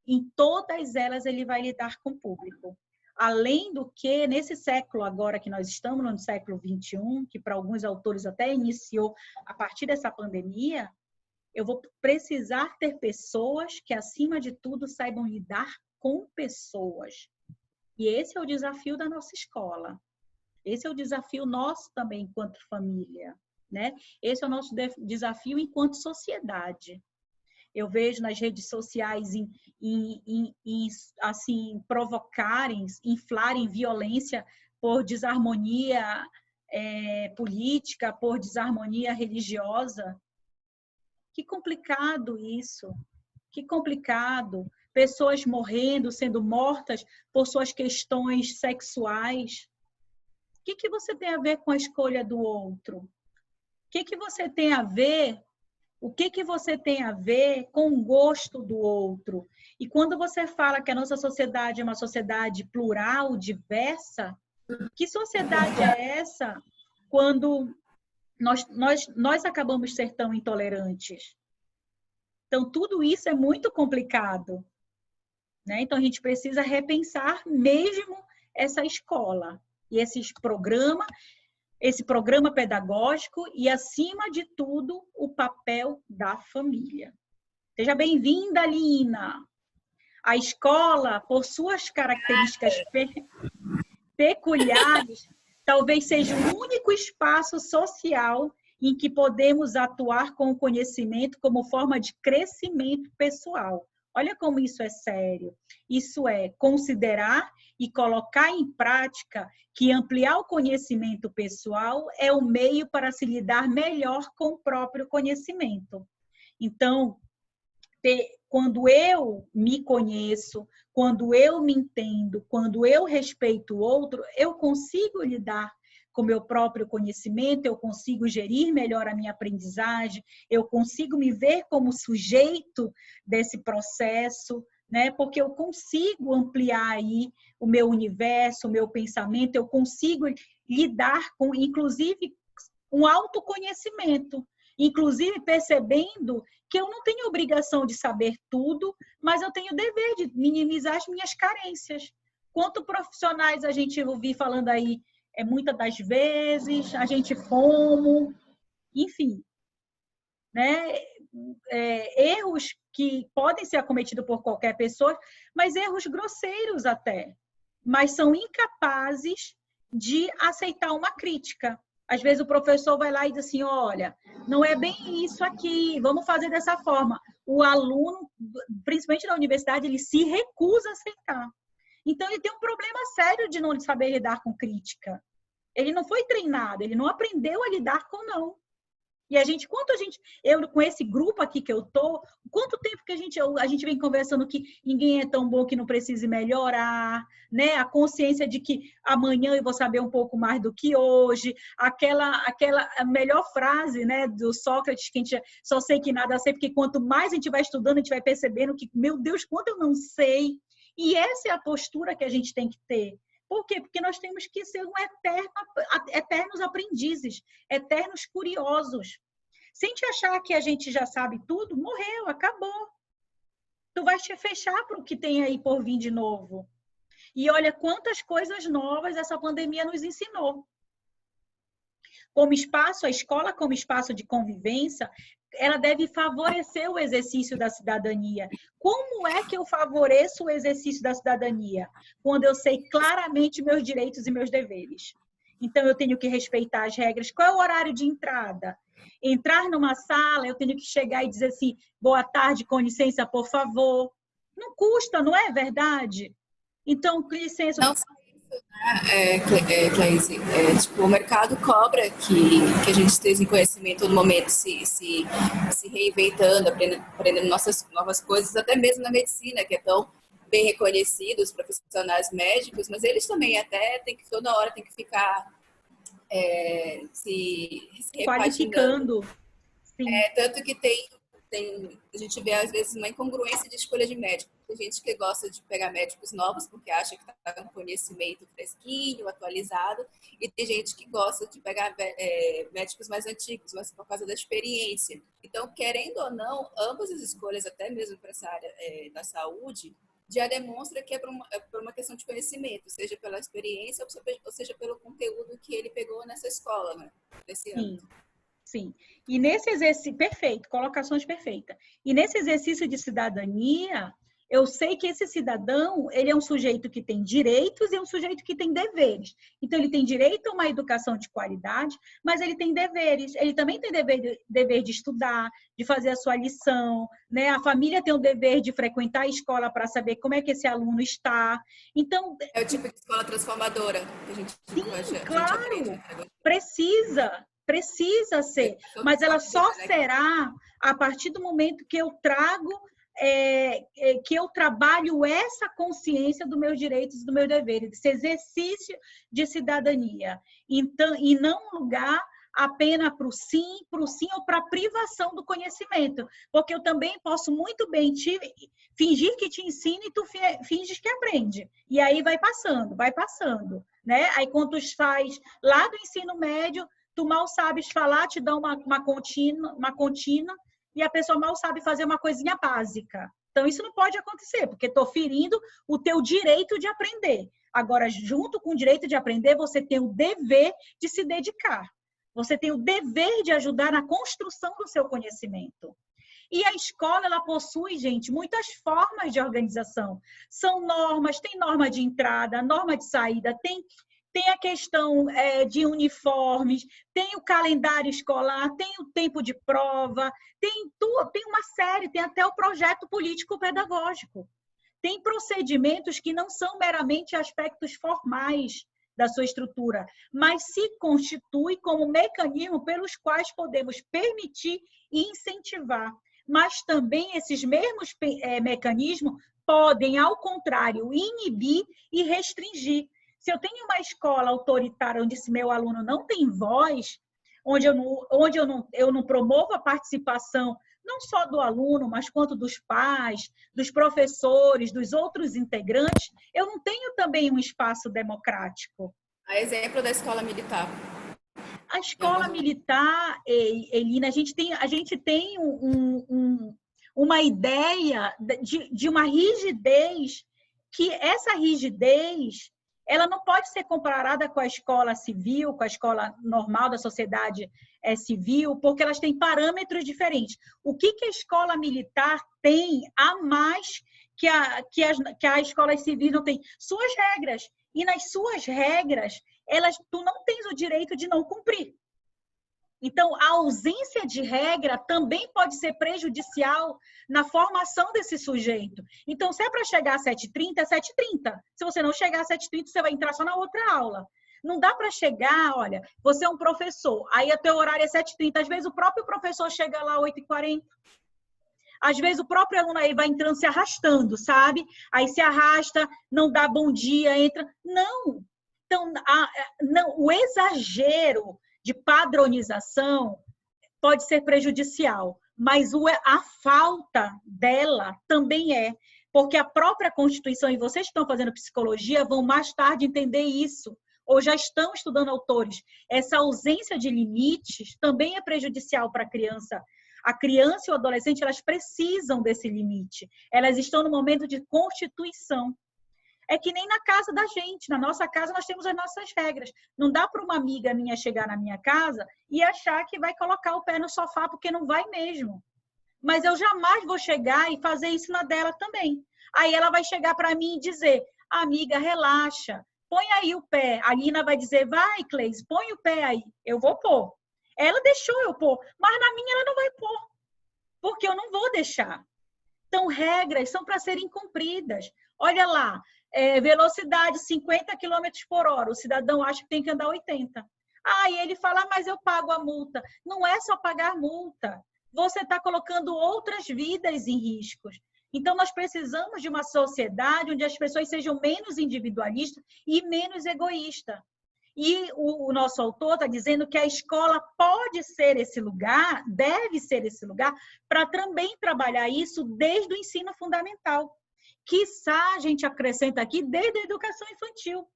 em todas elas ele vai lidar com o público. Além do que, nesse século agora que nós estamos, no século XXI, que para alguns autores até iniciou a partir dessa pandemia, eu vou precisar ter pessoas que, acima de tudo, saibam lidar com pessoas. E esse é o desafio da nossa escola. Esse é o desafio nosso também, enquanto família, né? Esse é o nosso desafio enquanto sociedade. Eu vejo nas redes sociais assim, provocarem, inflarem violência por desarmonia política, por desarmonia religiosa. Que complicado isso, que complicado. Pessoas morrendo, sendo mortas por suas questões sexuais. O que você tem a ver com a escolha do outro? O que você tem a ver? O que você tem a ver com o gosto do outro? E quando você fala que a nossa sociedade é uma sociedade plural, diversa, que sociedade é essa quando nós acabamos de ser tão intolerantes? Então, tudo isso é muito complicado, né? Então, a gente precisa repensar mesmo essa escola e esse programa pedagógico e, acima de tudo, o papel da família. Seja bem-vinda, Lina! A escola, por suas características peculiares, talvez seja o único espaço social em que podemos atuar com o conhecimento como forma de crescimento pessoal. Olha como isso é sério. Isso é considerar e colocar em prática que ampliar o conhecimento pessoal é o meio para se lidar melhor com o próprio conhecimento. Então, quando eu me conheço, quando eu me entendo, quando eu respeito o outro, eu consigo lidar com o meu próprio conhecimento, eu consigo gerir melhor a minha aprendizagem, eu consigo me ver como sujeito desse processo, né? Porque eu consigo ampliar aí o meu universo, o meu pensamento, eu consigo lidar com, inclusive, um autoconhecimento, inclusive percebendo que eu não tenho obrigação de saber tudo, mas eu tenho o dever de minimizar as minhas carências. Quanto profissionais a gente ouvi falando aí, muitas das vezes, a gente como, enfim, né? Erros que podem ser acometidos por qualquer pessoa, mas erros grosseiros até, mas são incapazes de aceitar uma crítica. Às vezes o professor vai lá e diz assim, olha, não é bem isso aqui, vamos fazer dessa forma. O aluno, principalmente na universidade, ele se recusa a aceitar. Então, ele tem um problema sério de não saber lidar com crítica. Ele não foi treinado, ele não aprendeu a lidar com não. E eu com esse grupo aqui que eu tô, quanto tempo que a gente vem conversando que ninguém é tão bom que não precise melhorar, né? A consciência de que amanhã eu vou saber um pouco mais do que hoje, a melhor frase, né, do Sócrates, que a gente só sei que nada sei, porque quanto mais a gente vai estudando, a gente vai percebendo que, meu Deus, quanto eu não sei. E essa é a postura que a gente tem que ter. Por quê? Porque nós temos que ser eternos aprendizes, eternos curiosos. Se a gente achar que a gente já sabe tudo, morreu, acabou. Tu vais te fechar para o que tem aí por vir de novo. E olha quantas coisas novas essa pandemia nos ensinou. Como espaço, a escola como espaço de convivência, ela deve favorecer o exercício da cidadania. Como é que eu favoreço o exercício da cidadania? Quando eu sei claramente meus direitos e meus deveres. Então, eu tenho que respeitar as regras. Qual é o horário de entrada? Entrar numa sala, eu tenho que chegar e dizer assim, boa tarde, com licença, por favor. Não custa, não é verdade? Então, com licença... Não só isso, né, Cleise? Tipo, o mercado cobra que a gente esteja em conhecimento todo momento, se reinventando, aprendendo novas coisas, até mesmo na medicina, que é tão bem reconhecido, os profissionais médicos, mas eles também até tem que, toda hora tem que ficar se qualificando. Sim. Tanto que a gente vê, às vezes, uma incongruência de escolha de médico. Tem gente que gosta de pegar médicos novos porque acha que está com conhecimento fresquinho, atualizado, e tem gente que gosta de pegar médicos mais antigos, mas por causa da experiência. Então, querendo ou não, ambas as escolhas, até mesmo para essa área da saúde, já demonstra que é por uma questão de conhecimento, seja pela experiência ou seja pelo conteúdo que ele pegou nessa escola, né, nesse ano. Sim. E nesse exercício, perfeito, colocações perfeitas. E nesse exercício de cidadania, eu sei que esse cidadão, ele é um sujeito que tem direitos e é um sujeito que tem deveres. Então, ele tem direito a uma educação de qualidade, mas ele tem deveres. Ele também tem dever de estudar, de fazer a sua lição, né? A família tem o dever de frequentar a escola para saber como é que esse aluno está. Então, é o tipo de escola transformadora que a gente, sim, claro, precisa ser, mas ela só será a partir do momento que eu trago, que eu trabalho essa consciência dos meus direitos e dos meus deveres, esse exercício de cidadania. Então, e não um lugar apenas para o sim ou para a privação do conhecimento, porque eu também posso muito bem fingir que te ensino e tu finges que aprende, e aí vai passando, né? Aí quando tu faz lá do ensino médio, tu mal sabes falar, te dá uma contínua, e a pessoa mal sabe fazer uma coisinha básica. Então, isso não pode acontecer, porque estou ferindo o teu direito de aprender. Agora, junto com o direito de aprender, você tem o dever de se dedicar. Você tem o dever de ajudar na construção do seu conhecimento. E a escola, ela possui, gente, muitas formas de organização. São normas, tem norma de entrada, norma de saída, tem a questão de uniformes, tem o calendário escolar, tem o tempo de prova, tem uma série, tem até o projeto político-pedagógico. Tem procedimentos que não são meramente aspectos formais da sua estrutura, mas se constitui como mecanismo pelos quais podemos permitir e incentivar. Mas também esses mesmos mecanismos podem, ao contrário, inibir e restringir. Se eu tenho uma escola autoritária onde esse meu aluno não tem voz, onde eu não promovo a participação não só do aluno, mas quanto dos pais, dos professores, dos outros integrantes, eu não tenho também um espaço democrático. A exemplo da escola militar. A escola militar, Elina, a gente tem uma ideia de uma rigidez, que essa rigidez ela não pode ser comparada com a escola civil, com a escola normal da sociedade civil, porque elas têm parâmetros diferentes. O que a escola militar tem a mais que a escola civil não tem? Suas regras. E nas suas regras, tu não tens o direito de não cumprir. Então, a ausência de regra também pode ser prejudicial na formação desse sujeito. Então, se é para chegar às 7h30, é 7h30. Se você não chegar às 7h30, você vai entrar só na outra aula. Não dá para chegar, olha, você é um professor, aí o teu horário é 7h30, às vezes o próprio professor chega lá às 8h40. Às vezes o próprio aluno aí vai entrando se arrastando, sabe? Aí se arrasta, não dá bom dia, entra. Não. Então, não, o exagero de padronização pode ser prejudicial, mas a falta dela também é. Porque a própria Constituição, e vocês que estão fazendo psicologia, vão mais tarde entender isso, ou já estão estudando autores. Essa ausência de limites também é prejudicial para a criança. A criança e o adolescente, elas precisam desse limite. Elas estão no momento de constituição. É que nem na casa da gente. Na nossa casa, nós temos as nossas regras. Não dá para uma amiga minha chegar na minha casa e achar que vai colocar o pé no sofá, porque não vai mesmo. Mas eu jamais vou chegar e fazer isso na dela também. Aí ela vai chegar para mim e dizer, amiga, relaxa, põe aí o pé. A Lina vai dizer, vai, Cleise, põe o pé aí. Eu vou pôr. Ela deixou eu pôr, mas na minha ela não vai pôr, porque eu não vou deixar. Então, regras são para serem cumpridas. Olha lá, velocidade 50 km por hora, o cidadão acha que tem que andar 80. E ele fala, mas eu pago a multa. Não é só pagar multa. Você está colocando outras vidas em riscos. Então, nós precisamos de uma sociedade onde as pessoas sejam menos individualistas e menos egoístas. E o nosso autor está dizendo que a escola pode ser esse lugar, deve ser esse lugar, para também trabalhar isso desde o ensino fundamental. Quiçá a gente acrescenta aqui desde a educação infantil.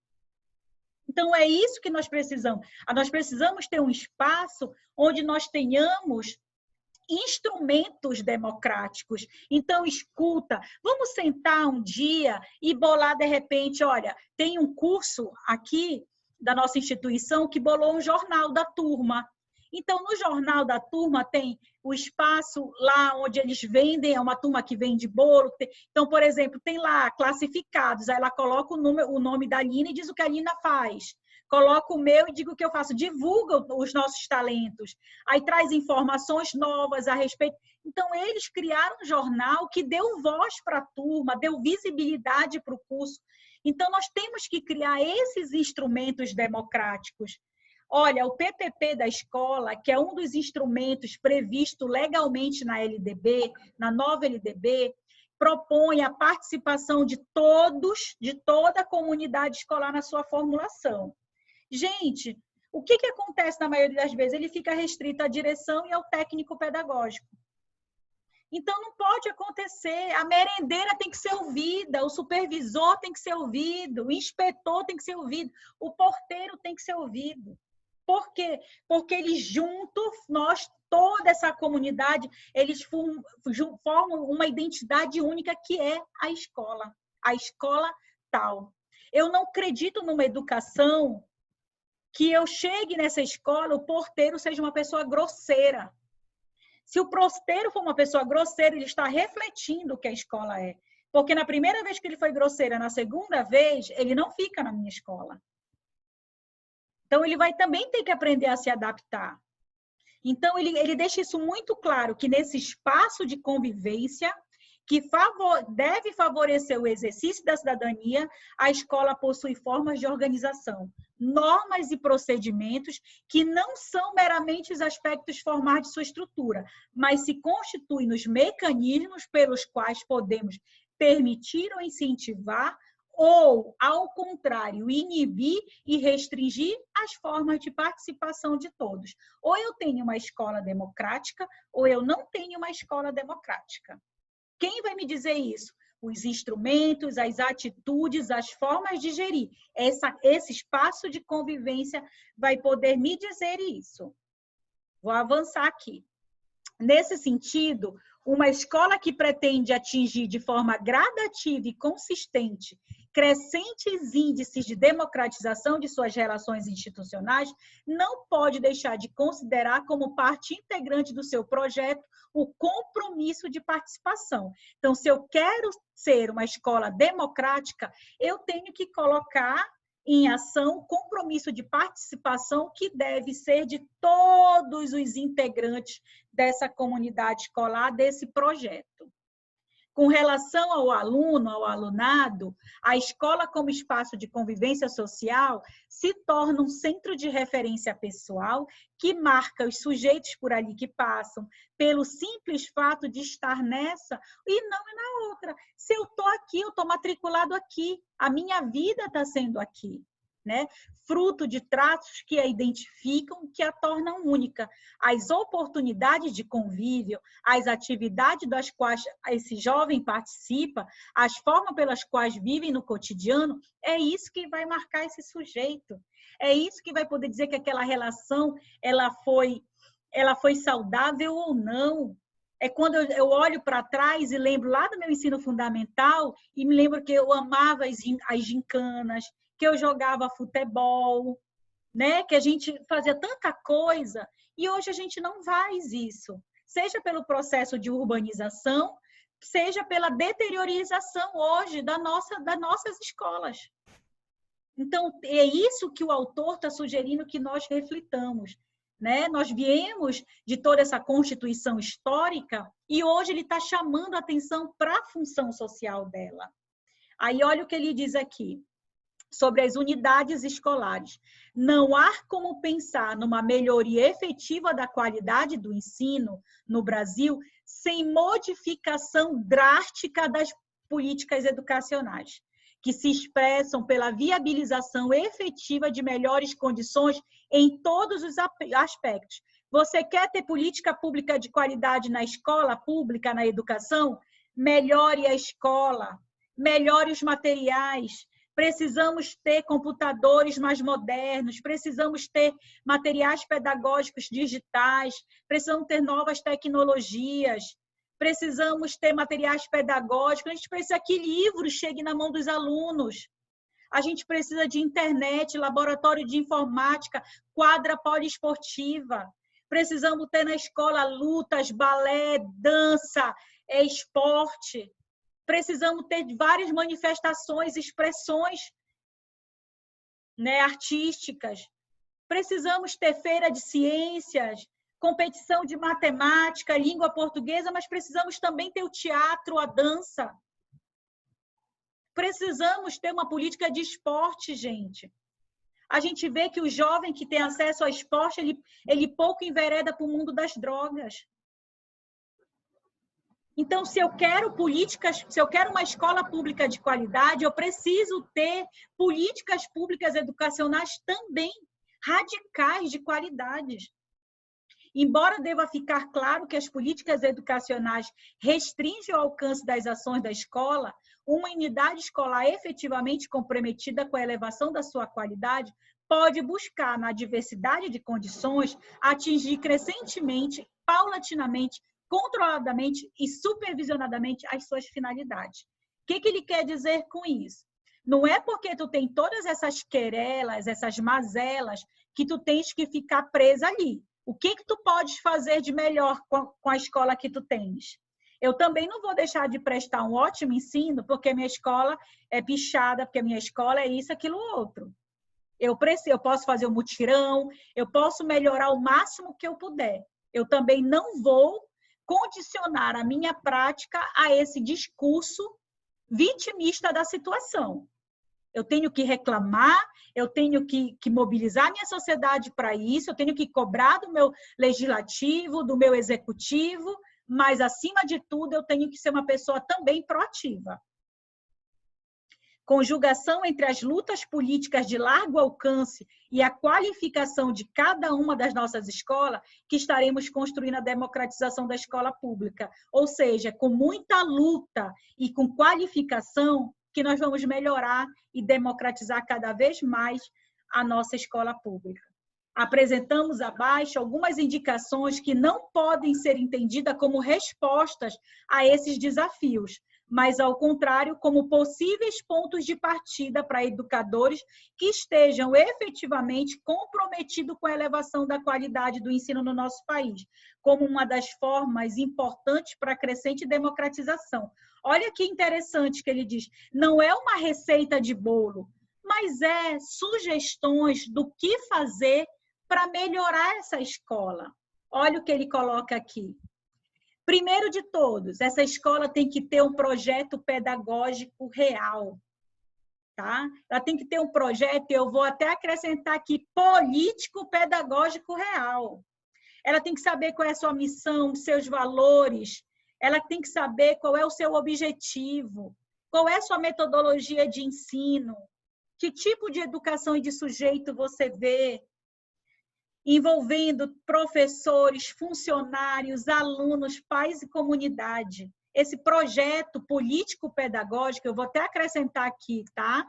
Então, é isso que nós precisamos. Nós precisamos ter um espaço onde nós tenhamos instrumentos democráticos. Então, escuta, vamos sentar um dia e bolar de repente, olha, tem um curso aqui da nossa instituição que bolou um jornal da turma. Então, no jornal da turma tem o espaço lá onde eles vendem, é uma turma que vende bolo. Então, por exemplo, tem lá classificados, aí ela coloca o nome da Lina e diz o que a Lina faz. Coloca o meu e digo o que eu faço. Divulga os nossos talentos. Aí traz informações novas a respeito. Então, eles criaram um jornal que deu voz para a turma, deu visibilidade para o curso. Então, nós temos que criar esses instrumentos democráticos. Olha, o PPP da escola, que é um dos instrumentos previsto legalmente na LDB, na nova LDB, propõe a participação de todos, de toda a comunidade escolar na sua formulação. Gente, o que acontece na maioria das vezes? Ele fica restrito à direção e ao técnico pedagógico. Então, não pode acontecer. A merendeira tem que ser ouvida, o supervisor tem que ser ouvido, o inspetor tem que ser ouvido, o porteiro tem que ser ouvido. Por quê? Porque eles juntos, nós, toda essa comunidade, eles formam uma identidade única que é a escola tal. Eu não acredito numa educação que eu chegue nessa escola, o porteiro seja uma pessoa grosseira. Se o porteiro for uma pessoa grosseira, ele está refletindo o que a escola é. Porque na primeira vez que ele foi grosseiro, na segunda vez, ele não fica na minha escola. Então, ele vai também ter que aprender a se adaptar. Então, ele deixa isso muito claro, que nesse espaço de convivência, que deve favorecer o exercício da cidadania, a escola possui formas de organização, normas e procedimentos que não são meramente os aspectos formais de sua estrutura, mas se constituem nos mecanismos pelos quais podemos permitir ou incentivar ou, ao contrário, inibir e restringir as formas de participação de todos. Ou eu tenho uma escola democrática, ou eu não tenho uma escola democrática. Quem vai me dizer isso? Os instrumentos, as atitudes, as formas de gerir. Esse espaço de convivência vai poder me dizer isso. Vou avançar aqui. Nesse sentido, uma escola que pretende atingir de forma gradativa e consistente crescentes índices de democratização de suas relações institucionais não pode deixar de considerar como parte integrante do seu projeto o compromisso de participação. Então, se eu quero ser uma escola democrática, eu tenho que colocar em ação o compromisso de participação que deve ser de todos os integrantes dessa comunidade escolar, desse projeto. Com relação ao aluno, ao alunado, a escola como espaço de convivência social se torna um centro de referência pessoal que marca os sujeitos por ali que passam, pelo simples fato de estar nessa e não na outra. Se eu estou aqui, eu estou matriculado aqui, a minha vida está sendo aqui, né? Fruto de traços que a identificam, que a tornam única. As oportunidades de convívio, as atividades das quais esse jovem participa, as formas pelas quais vivem no cotidiano, é isso que vai marcar esse sujeito. É isso que vai poder dizer que aquela relação ela foi saudável ou não. É quando eu olho para trás e lembro lá do meu ensino fundamental e me lembro que eu amava as gincanas, que eu jogava futebol, né? Que a gente fazia tanta coisa e hoje a gente não faz isso. Seja pelo processo de urbanização, seja pela deteriorização hoje das nossas escolas. Então, é isso que o autor está sugerindo que nós reflitamos, né? Nós viemos de toda essa constituição histórica e hoje ele está chamando a atenção para a função social dela. Aí olha o que ele diz aqui sobre as unidades escolares. Não há como pensar numa melhoria efetiva da qualidade do ensino no Brasil sem modificação drástica das políticas educacionais, que se expressam pela viabilização efetiva de melhores condições em todos os aspectos. Você quer ter política pública de qualidade na escola pública, na educação? Melhore a escola, melhore os materiais. Precisamos ter computadores mais modernos, precisamos ter materiais pedagógicos digitais, precisamos ter novas tecnologias, precisamos ter materiais pedagógicos, a gente precisa que livros cheguem na mão dos alunos, a gente precisa de internet, laboratório de informática, quadra poliesportiva, precisamos ter na escola lutas, balé, dança, esporte. Precisamos ter várias manifestações, expressões, né, artísticas. Precisamos ter feira de ciências, competição de matemática, língua portuguesa, mas precisamos também ter o teatro, a dança. Precisamos ter uma política de esporte, gente. A gente vê que o jovem que tem acesso ao esporte, ele pouco envereda para o mundo das drogas. Então, se eu quero políticas, se eu quero uma escola pública de qualidade, eu preciso ter políticas públicas educacionais também radicais de qualidade. Embora deva ficar claro que as políticas educacionais restringem o alcance das ações da escola, uma unidade escolar efetivamente comprometida com a elevação da sua qualidade pode buscar, na diversidade de condições, atingir crescentemente, paulatinamente, controladamente e supervisionadamente as suas finalidades. O que ele quer dizer com isso? Não é porque tu tem todas essas querelas, essas mazelas, que tu tens que ficar presa ali. O que tu podes fazer de melhor com a escola que tu tens? Eu também não vou deixar de prestar um ótimo ensino porque minha escola é pichada, porque minha escola é isso, aquilo, outro. Eu posso fazer um mutirão, eu posso melhorar o máximo que eu puder. Eu também não vou condicionar a minha prática a esse discurso vitimista da situação. Eu tenho que reclamar, eu tenho que mobilizar a minha sociedade para isso, eu tenho que cobrar do meu legislativo, do meu executivo, mas, acima de tudo, eu tenho que ser uma pessoa também proativa. Conjugação entre as lutas políticas de largo alcance e a qualificação de cada uma das nossas escolas, que estaremos construindo a democratização da escola pública. Ou seja, com muita luta e com qualificação, que nós vamos melhorar e democratizar cada vez mais a nossa escola pública. Apresentamos abaixo algumas indicações que não podem ser entendidas como respostas a esses desafios, mas, ao contrário, como possíveis pontos de partida para educadores que estejam efetivamente comprometidos com a elevação da qualidade do ensino no nosso país, como uma das formas importantes para a crescente democratização. Olha que interessante que ele diz, não é uma receita de bolo, mas é sugestões do que fazer para melhorar essa escola. Olha o que ele coloca aqui. Primeiro de todos, essa escola tem que ter um projeto pedagógico real. Tá? Ela tem que ter um projeto, eu vou até acrescentar aqui, político-pedagógico real. Ela tem que saber qual é a sua missão, seus valores, ela tem que saber qual é o seu objetivo, qual é a sua metodologia de ensino, que tipo de educação e de sujeito você vê, envolvendo professores, funcionários, alunos, pais e comunidade. Esse projeto político-pedagógico, eu vou até acrescentar aqui, tá?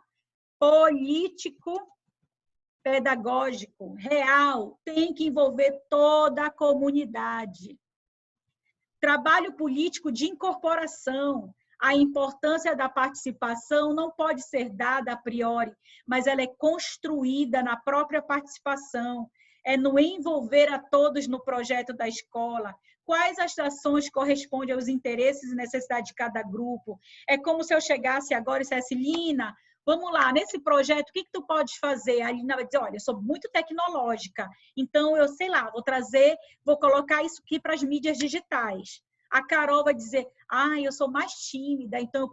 Político-pedagógico, real, tem que envolver toda a comunidade. Trabalho político de incorporação. A importância da participação não pode ser dada a priori, mas ela é construída na própria participação. É no envolver a todos no projeto da escola. Quais as ações correspondem aos interesses e necessidades de cada grupo? É como se eu chegasse agora e dissesse, Lina, vamos lá, nesse projeto, o que tu podes fazer? A Lina vai dizer, olha, eu sou muito tecnológica, então eu sei lá, vou colocar isso aqui para as mídias digitais. A Carol vai dizer, eu sou mais tímida, então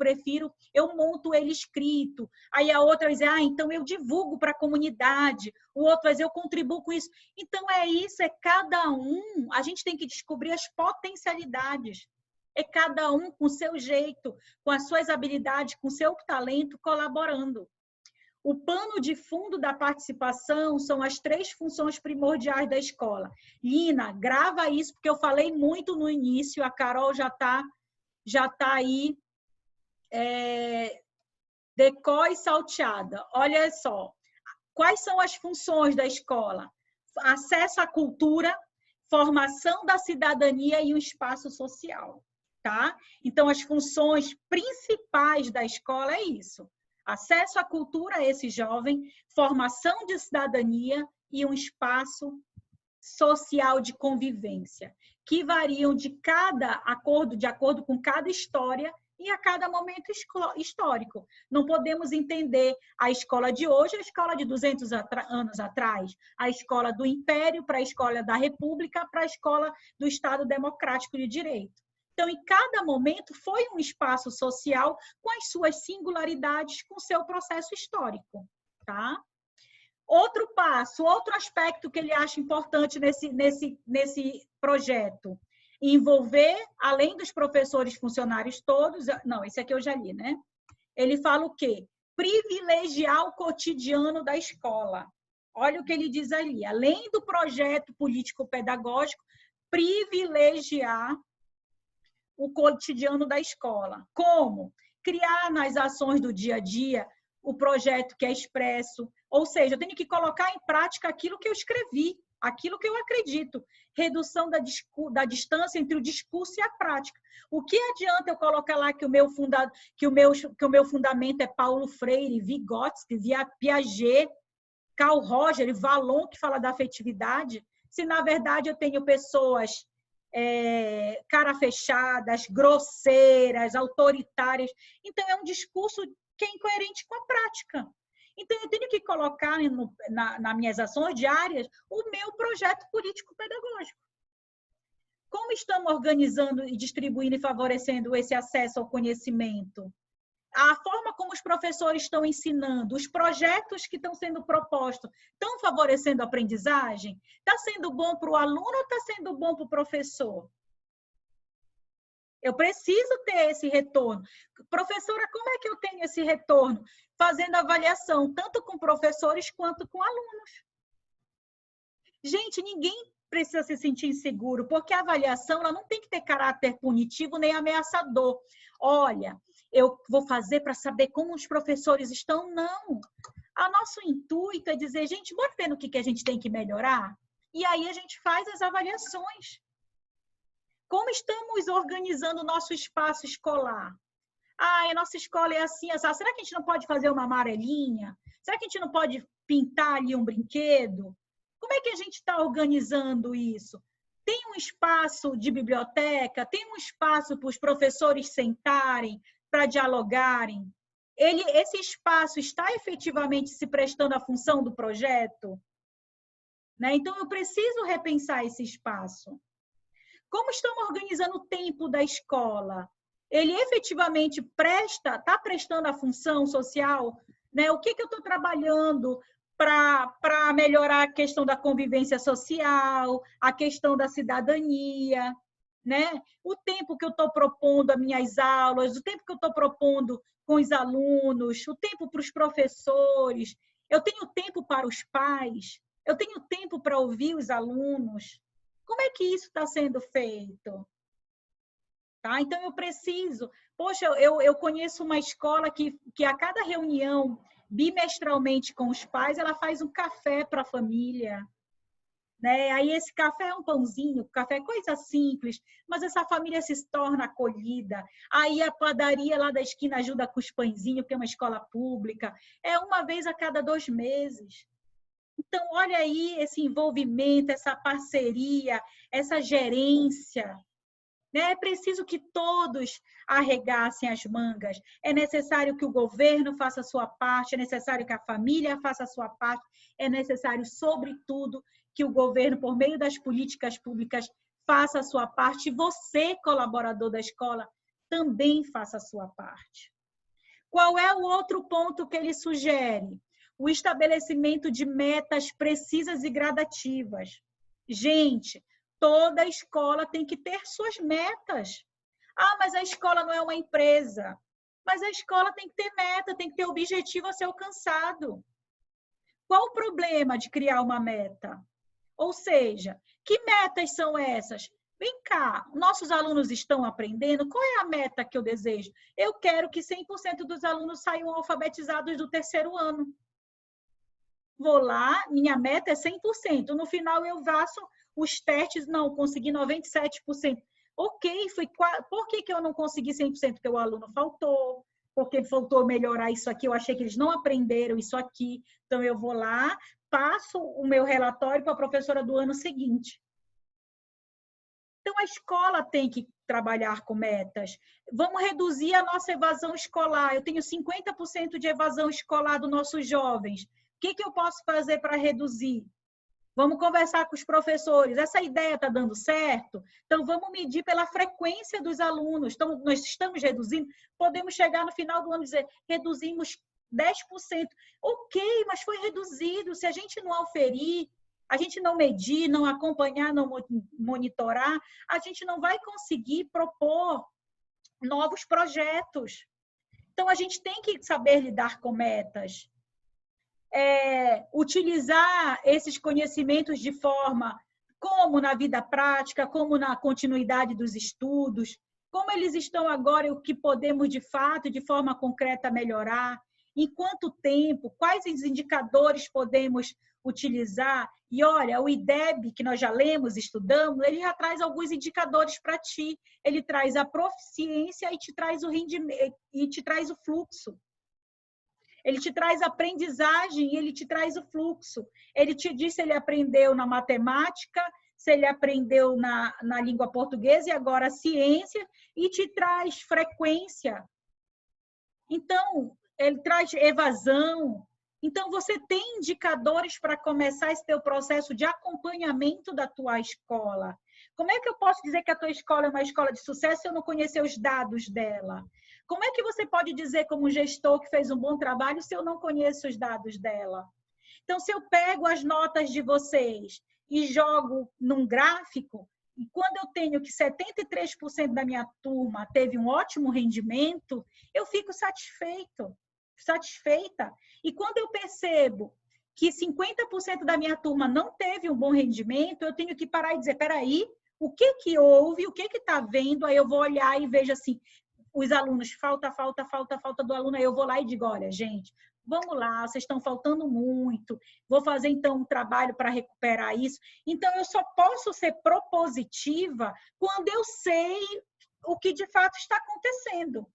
eu monto ele escrito. Aí a outra vai dizer, então eu divulgo para a comunidade. O outro vai dizer, eu contribuo com isso. Então é isso, é cada um. A gente tem que descobrir as potencialidades. É cada um com o seu jeito, com as suas habilidades, com o seu talento, colaborando. O pano de fundo da participação são as 3 funções primordiais da escola. Lina, grava isso, porque eu falei muito no início, a Carol já tá aí decor e salteada. Olha só, quais são as funções da escola? Acesso à cultura, formação da cidadania e um espaço social. Tá? Então, as funções principais da escola é isso. Acesso à cultura a esse jovem, formação de cidadania e um espaço social de convivência, que variam de acordo com cada história e a cada momento histórico. Não podemos entender a escola de hoje, a escola de 200 anos atrás, a escola do Império para a escola da República, para a escola do Estado Democrático de Direito. Então, em cada momento, foi um espaço social com as suas singularidades, com o seu processo histórico. Tá? Outro passo, outro aspecto que ele acha importante nesse projeto, envolver, além dos professores funcionários todos, não, esse aqui eu já li, né? Ele fala o quê? Privilegiar o cotidiano da escola. Olha o que ele diz ali, além do projeto político-pedagógico, privilegiar o cotidiano da escola. Como? Criar nas ações do dia a dia o projeto que é expresso, ou seja, eu tenho que colocar em prática aquilo que eu escrevi, aquilo que eu acredito. Redução da distância entre o discurso e a prática. O que adianta eu colocar lá que o meu fundamento é Paulo Freire, Vygotsky, Piaget, Carl Roger e Vallon, que fala da afetividade, se na verdade eu tenho pessoas cara fechadas, grosseiras, autoritárias. Então, é um discurso que é incoerente com a prática. Então, eu tenho que colocar nas minhas ações diárias o meu projeto político-pedagógico. Como estamos organizando e distribuindo e favorecendo esse acesso ao conhecimento? A forma como os professores estão ensinando, os projetos que estão sendo propostos, estão favorecendo a aprendizagem? Está sendo bom para o aluno ou está sendo bom para o professor? Eu preciso ter esse retorno. Professora, como é que eu tenho esse retorno? Fazendo avaliação, tanto com professores quanto com alunos. Gente, ninguém precisa se sentir inseguro, porque a avaliação ela não tem que ter caráter punitivo nem ameaçador. Olha, eu vou fazer para saber como os professores estão. Não. O nosso intuito é dizer, gente, bora ver no que a gente tem que melhorar? E aí a gente faz as avaliações. Como estamos organizando o nosso espaço escolar? A nossa escola é assim, assim. Será que a gente não pode fazer uma amarelinha? Será que a gente não pode pintar ali um brinquedo? Como é que a gente está organizando isso? Tem um espaço de biblioteca? Tem um espaço para os professores sentarem, para dialogarem? Esse espaço está efetivamente se prestando à função do projeto? Né? Então, eu preciso repensar esse espaço. Como estamos organizando o tempo da escola? Ele efetivamente está prestando a função social? Né? O que eu estou trabalhando para melhorar a questão da convivência social, a questão da cidadania, né? O tempo que eu estou propondo as minhas aulas, o tempo que eu estou propondo com os alunos, o tempo para os professores, eu tenho tempo para os pais, eu tenho tempo para ouvir os alunos. Como é que isso está sendo feito? Tá? Então, eu preciso... Poxa, eu conheço uma escola que a cada reunião, bimestralmente com os pais, ela faz um café para a família. Né? Aí esse café é um pãozinho, café é coisa simples, mas essa família se torna acolhida. Aí a padaria lá da esquina ajuda com os pãezinhos, porque é uma escola pública. É uma vez a cada 2 meses. Então, olha aí esse envolvimento, essa parceria, essa gerência. Né? É preciso que todos arregassem as mangas. É necessário que o governo faça a sua parte, é necessário que a família faça a sua parte, é necessário, sobretudo, que o governo, por meio das políticas públicas, faça a sua parte e você, colaborador da escola, também faça a sua parte. Qual é o outro ponto que ele sugere? O estabelecimento de metas precisas e gradativas. Gente, toda escola tem que ter suas metas. Ah, mas a escola não é uma empresa. Mas a escola tem que ter meta, tem que ter objetivo a ser alcançado. Qual o problema de criar uma meta? Ou seja, que metas são essas? Vem cá, nossos alunos estão aprendendo? Qual é a meta que eu desejo? Eu quero que 100% dos alunos saiam alfabetizados do 3º ano. Vou lá, minha meta é 100%. No final, eu faço os testes, não, consegui 97%. Ok, por que eu não consegui 100%? Porque o aluno faltou, porque faltou melhorar isso aqui, eu achei que eles não aprenderam isso aqui. Então, eu vou lá, passo o meu relatório para a professora do ano seguinte. Então, a escola tem que trabalhar com metas. Vamos reduzir a nossa evasão escolar. Eu tenho 50% de evasão escolar dos nossos jovens. O que eu posso fazer para reduzir? Vamos conversar com os professores. Essa ideia está dando certo? Então, vamos medir pela frequência dos alunos. Então, nós estamos reduzindo. Podemos chegar no final do ano e dizer, reduzimos 10%. Ok, mas foi reduzido. Se a gente não auferir, a gente não medir, não acompanhar, não monitorar, a gente não vai conseguir propor novos projetos. Então, a gente tem que saber lidar com metas. Utilizar esses conhecimentos de forma como na vida prática, como na continuidade dos estudos, como eles estão agora e o que podemos, de fato, de forma concreta, melhorar, em quanto tempo, quais os indicadores podemos utilizar. E olha, o IDEB, que nós já lemos, estudamos, ele já traz alguns indicadores para ti. Ele traz a proficiência e te traz o rendimento, e te traz o fluxo. Ele te traz a aprendizagem e ele te traz o fluxo. Ele te diz se ele aprendeu na matemática, se ele aprendeu na língua portuguesa e agora a ciência, e te traz frequência. Então, ele traz evasão. Então, você tem indicadores para começar esse teu processo de acompanhamento da tua escola. Como é que eu posso dizer que a tua escola é uma escola de sucesso se eu não conhecer os dados dela? Como é que você pode dizer como gestor que fez um bom trabalho se eu não conheço os dados dela? Então, se eu pego as notas de vocês e jogo num gráfico, e quando eu tenho que 73% da minha turma teve um ótimo rendimento, eu fico satisfeita. E quando eu percebo que 50% da minha turma não teve um bom rendimento, eu tenho que parar e dizer, peraí, o que houve, o que está vendo? Aí eu vou olhar e vejo assim, os alunos, falta do aluno, aí eu vou lá e digo, olha, gente, vamos lá, vocês estão faltando muito, vou fazer então um trabalho para recuperar isso. Então, eu só posso ser propositiva quando eu sei o que de fato está acontecendo.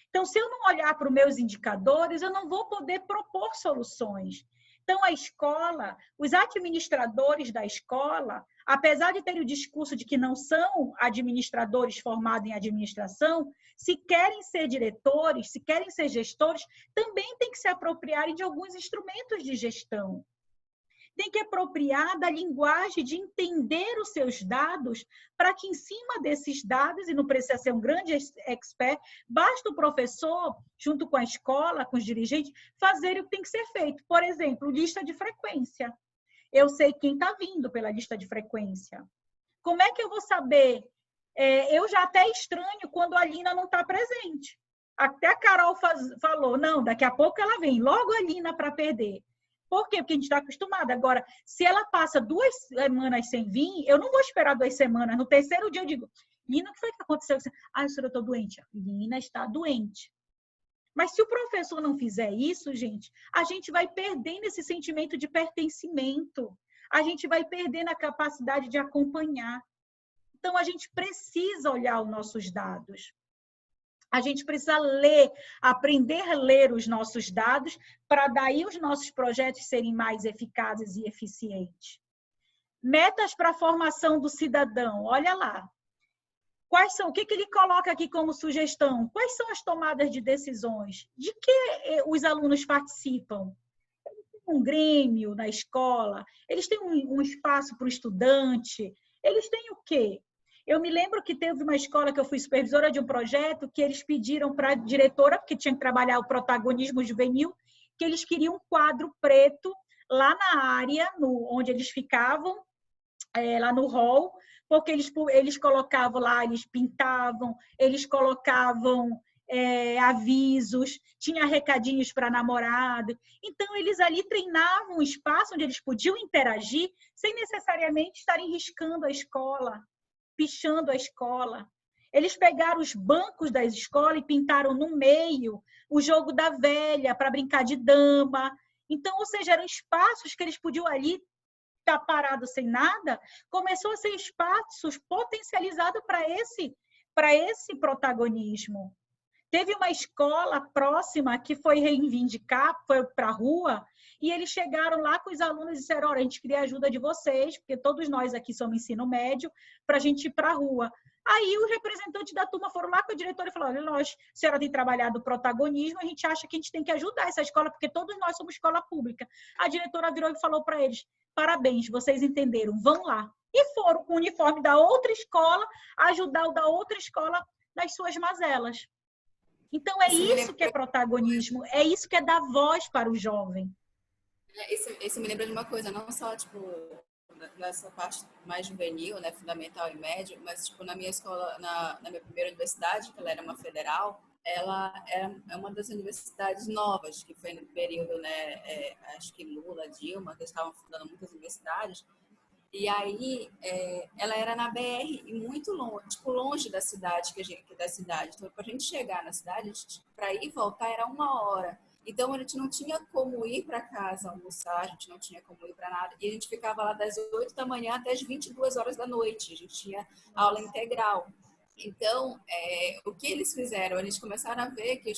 Então, se eu não olhar para os meus indicadores, eu não vou poder propor soluções. Então, a escola, os administradores da escola, apesar de terem o discurso de que não são administradores formados em administração, se querem ser diretores, se querem ser gestores, também tem que se apropriarem de alguns instrumentos de gestão. tem que apropriar da linguagem de entender os seus dados, para que em cima desses dados, e não precisa ser um grande expert, basta o professor, junto com a escola, com os dirigentes, fazer o que tem que ser feito. Por exemplo, lista de frequência. Eu sei quem está vindo pela lista de frequência. Como é que eu vou saber? Eu já até estranho quando a Lina não está presente. Até a Carol falou, não, daqui a pouco ela vem, logo a Lina para perder. Por quê? Porque a gente está acostumado. Agora, se ela passa 2 semanas sem vir, eu não vou esperar 2 semanas. No terceiro dia eu digo, Lina, o que foi que aconteceu? Ah, senhora, eu estou doente. Lina está doente. Mas se o professor não fizer isso, gente, a gente vai perdendo esse sentimento de pertencimento. A gente vai perdendo a capacidade de acompanhar. Então, a gente precisa olhar os nossos dados. A gente precisa ler, aprender a ler os nossos dados, para daí os nossos projetos serem mais eficazes e eficientes. Metas para a formação do cidadão. Olha lá. Quais são? O que ele coloca aqui como sugestão? Quais são as tomadas de decisões? De que os alunos participam? Eles têm um grêmio na escola? Eles têm um espaço para o estudante? Eles têm o quê? Eu me lembro que teve uma escola que eu fui supervisora de um projeto que eles pediram para a diretora, porque tinha que trabalhar o protagonismo juvenil, que eles queriam um quadro preto lá na área, onde eles ficavam, lá no hall, porque eles colocavam lá, eles pintavam, eles colocavam avisos, tinha recadinhos para namorado. Então, eles ali treinavam um espaço onde eles podiam interagir sem necessariamente estarem riscando a escola, pichando a escola. Eles pegaram os bancos da escola e pintaram no meio o jogo da velha para brincar de dama. Então, ou seja, eram espaços que eles podiam ali estar parados sem nada, começou a ser espaços potencializados para esse protagonismo. Teve uma escola próxima que foi reivindicar, foi para a rua, e eles chegaram lá com os alunos e disseram, olha, a gente queria a ajuda de vocês, porque todos nós aqui somos ensino médio, para a gente ir para a rua. Aí os representantes da turma foram lá com a diretora e falaram, olha, a senhora tem trabalhado o protagonismo, a gente acha que a gente tem que ajudar essa escola, porque todos nós somos escola pública. A diretora virou e falou para eles, parabéns, vocês entenderam, vão lá. E foram com o uniforme da outra escola, ajudar o da outra escola nas suas mazelas. Então, é isso que é protagonismo, é isso que é dar voz para o jovem. Isso me lembra de uma coisa, não só, tipo, nessa parte mais juvenil, né, fundamental e médio, mas, tipo, na minha escola, na minha primeira universidade, que ela era uma federal, ela é uma das universidades novas, que foi no período, né, acho que Lula, Dilma, que estavam fundando muitas universidades, e aí ela era na BR e muito longe, tipo, longe da cidade, Então, para a gente chegar na cidade, para ir e voltar era 1 hora. Então, a gente não tinha como ir para casa almoçar, a gente não tinha como ir para nada. E a gente ficava lá das 8 da manhã até as 22 horas da noite. A gente tinha aula integral. Então, o que eles fizeram? Eles começaram a ver que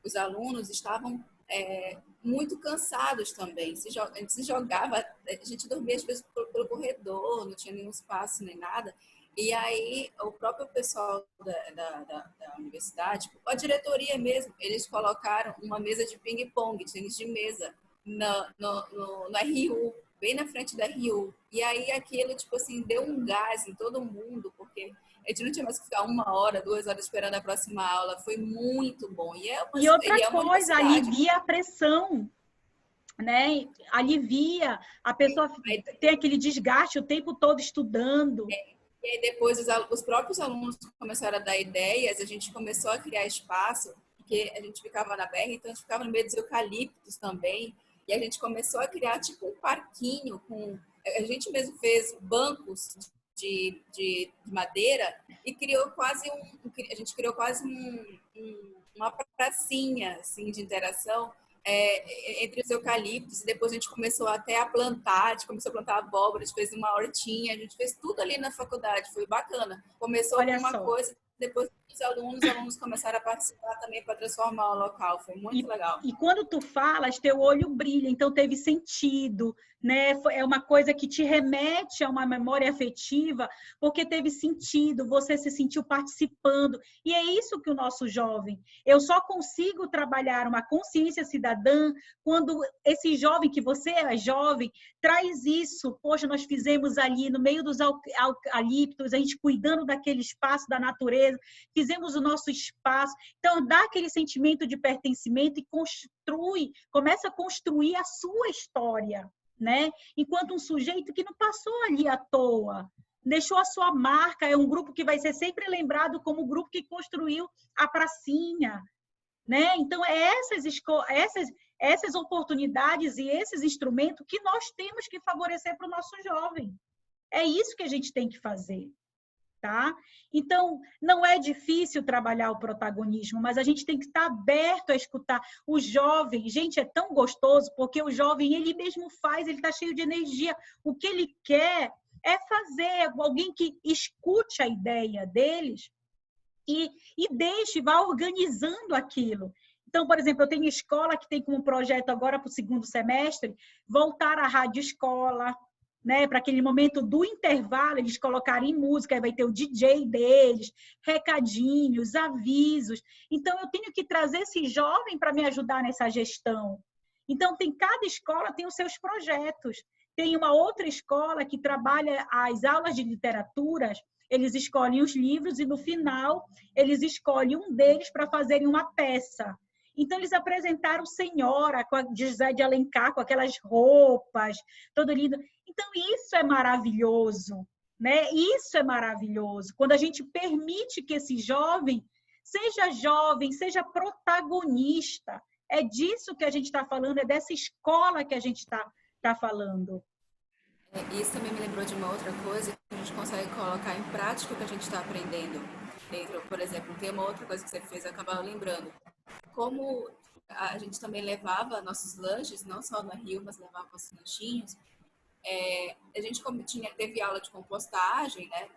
os alunos estavam muito cansados também. A gente se jogava, a gente dormia às vezes pelo corredor, não tinha nenhum espaço nem nada. E aí, o próprio pessoal da universidade, a diretoria mesmo, eles colocaram uma mesa de ping-pong, tênis de mesa, no RU, bem na frente da RU. E aí, aquilo, tipo assim, deu um gás em todo mundo, porque a gente não tinha mais que ficar 1 hora, 2 horas esperando a próxima aula. Foi muito bom. E outra coisa, alivia a pressão, né? Alivia, a pessoa tem aquele desgaste o tempo todo estudando. E aí depois os próprios alunos começaram a dar ideias, a gente começou a criar espaço, porque a gente ficava na BR, então a gente ficava no meio dos eucaliptos também, e a gente começou a criar tipo um parquinho, a gente mesmo fez bancos de madeira e criou a gente criou quase uma pracinha assim, de interação entre os eucaliptos, e depois a gente começou até a plantar, a gente começou a plantar abóbora, a gente fez uma hortinha, a gente fez tudo ali na faculdade, foi bacana. Começou com uma coisa, depois os alunos começaram a participar também para transformar o local. Foi muito legal. E quando tu falas, teu olho brilha, então teve sentido, né? É uma coisa que te remete a uma memória afetiva, porque teve sentido, você se sentiu participando. E é isso que o nosso jovem. Eu só consigo trabalhar uma consciência cidadã quando esse jovem, que você é jovem, traz isso. Poxa, nós fizemos ali no meio dos eucaliptos, a gente cuidando daquele espaço da natureza, fizemos o nosso espaço. Então, dá aquele sentimento de pertencimento e começa a construir a sua história, né? Enquanto um sujeito que não passou ali à toa, deixou a sua marca, é um grupo que vai ser sempre lembrado como o grupo que construiu a pracinha, né? Então, essas oportunidades e esses instrumentos que nós temos que favorecer para o nosso jovem. É isso que a gente tem que fazer. Tá? Então, não é difícil trabalhar o protagonismo, mas a gente tem que estar aberto a escutar. O jovem, gente, é tão gostoso, porque o jovem, ele mesmo faz, ele está cheio de energia. O que ele quer é fazer, alguém que escute a ideia deles e deixe, vá organizando aquilo. Então, por exemplo, eu tenho escola que tem como projeto agora para o segundo semestre voltar à rádio escola, né, para aquele momento do intervalo, eles colocarem música, aí vai ter o DJ deles, recadinhos, avisos. Então, eu tenho que trazer esse jovem para me ajudar nessa gestão. Então, cada escola tem os seus projetos. Tem uma outra escola que trabalha as aulas de literaturas, eles escolhem os livros e, no final, eles escolhem um deles para fazerem uma peça. Então, eles apresentaram Senhora, com a José de Alencar, com aquelas roupas, todo lindo. Então, isso é maravilhoso, né? Isso é maravilhoso. Quando a gente permite que esse jovem, seja protagonista. É disso que a gente está falando, é dessa escola que a gente está falando. Isso também me lembrou de uma outra coisa que a gente consegue colocar em prática o que a gente está aprendendo. Dentro, por exemplo, tem uma outra coisa que você fez, eu acabava lembrando. Como a gente também levava nossos lanches, não só no Rio, mas levava nossos lanchinhos, a gente teve aula de compostagem, né?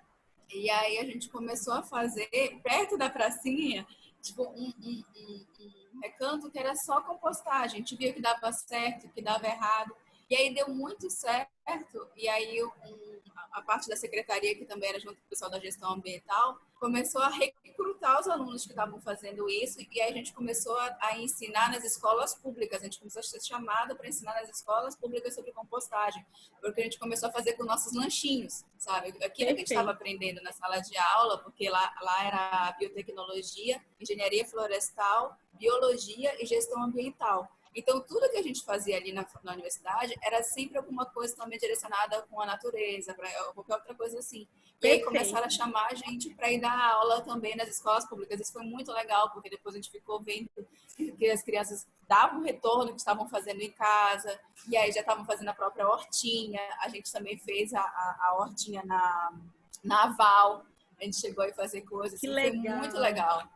E aí a gente começou a fazer, perto da pracinha, tipo, um recanto que era só compostagem. A gente via que dava certo, que dava errado. E aí deu muito certo. E aí a parte da secretaria, que também era junto com o pessoal da gestão ambiental, começou a recrutar os alunos que estavam fazendo isso. E aí a gente começou a ensinar nas escolas públicas. A gente começou a ser chamada para ensinar nas escolas públicas sobre compostagem. Porque a gente começou a fazer com nossos lanchinhos, sabe? Aquilo que a gente estava aprendendo na sala de aula, porque lá era biotecnologia, engenharia florestal, biologia e gestão ambiental. Então, tudo que a gente fazia ali na universidade era sempre alguma coisa também direcionada com a natureza, para qualquer outra coisa assim. E aí começaram a chamar a gente para ir dar aula também nas escolas públicas. Isso foi muito legal, porque depois a gente ficou vendo que as crianças davam o retorno que estavam fazendo em casa, e aí já estavam fazendo a própria hortinha. A gente também fez a hortinha na Aval. A gente chegou a fazer coisas. Que assim, legal. Foi muito legal.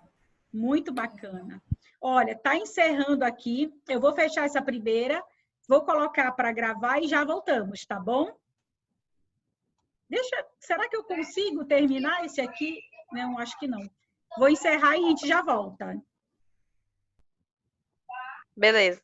Muito bacana. Olha, está encerrando aqui. Eu vou fechar essa primeira, vou colocar para gravar e já voltamos, tá bom? Será que eu consigo terminar esse aqui? Não, acho que não. Vou encerrar e a gente já volta. Beleza.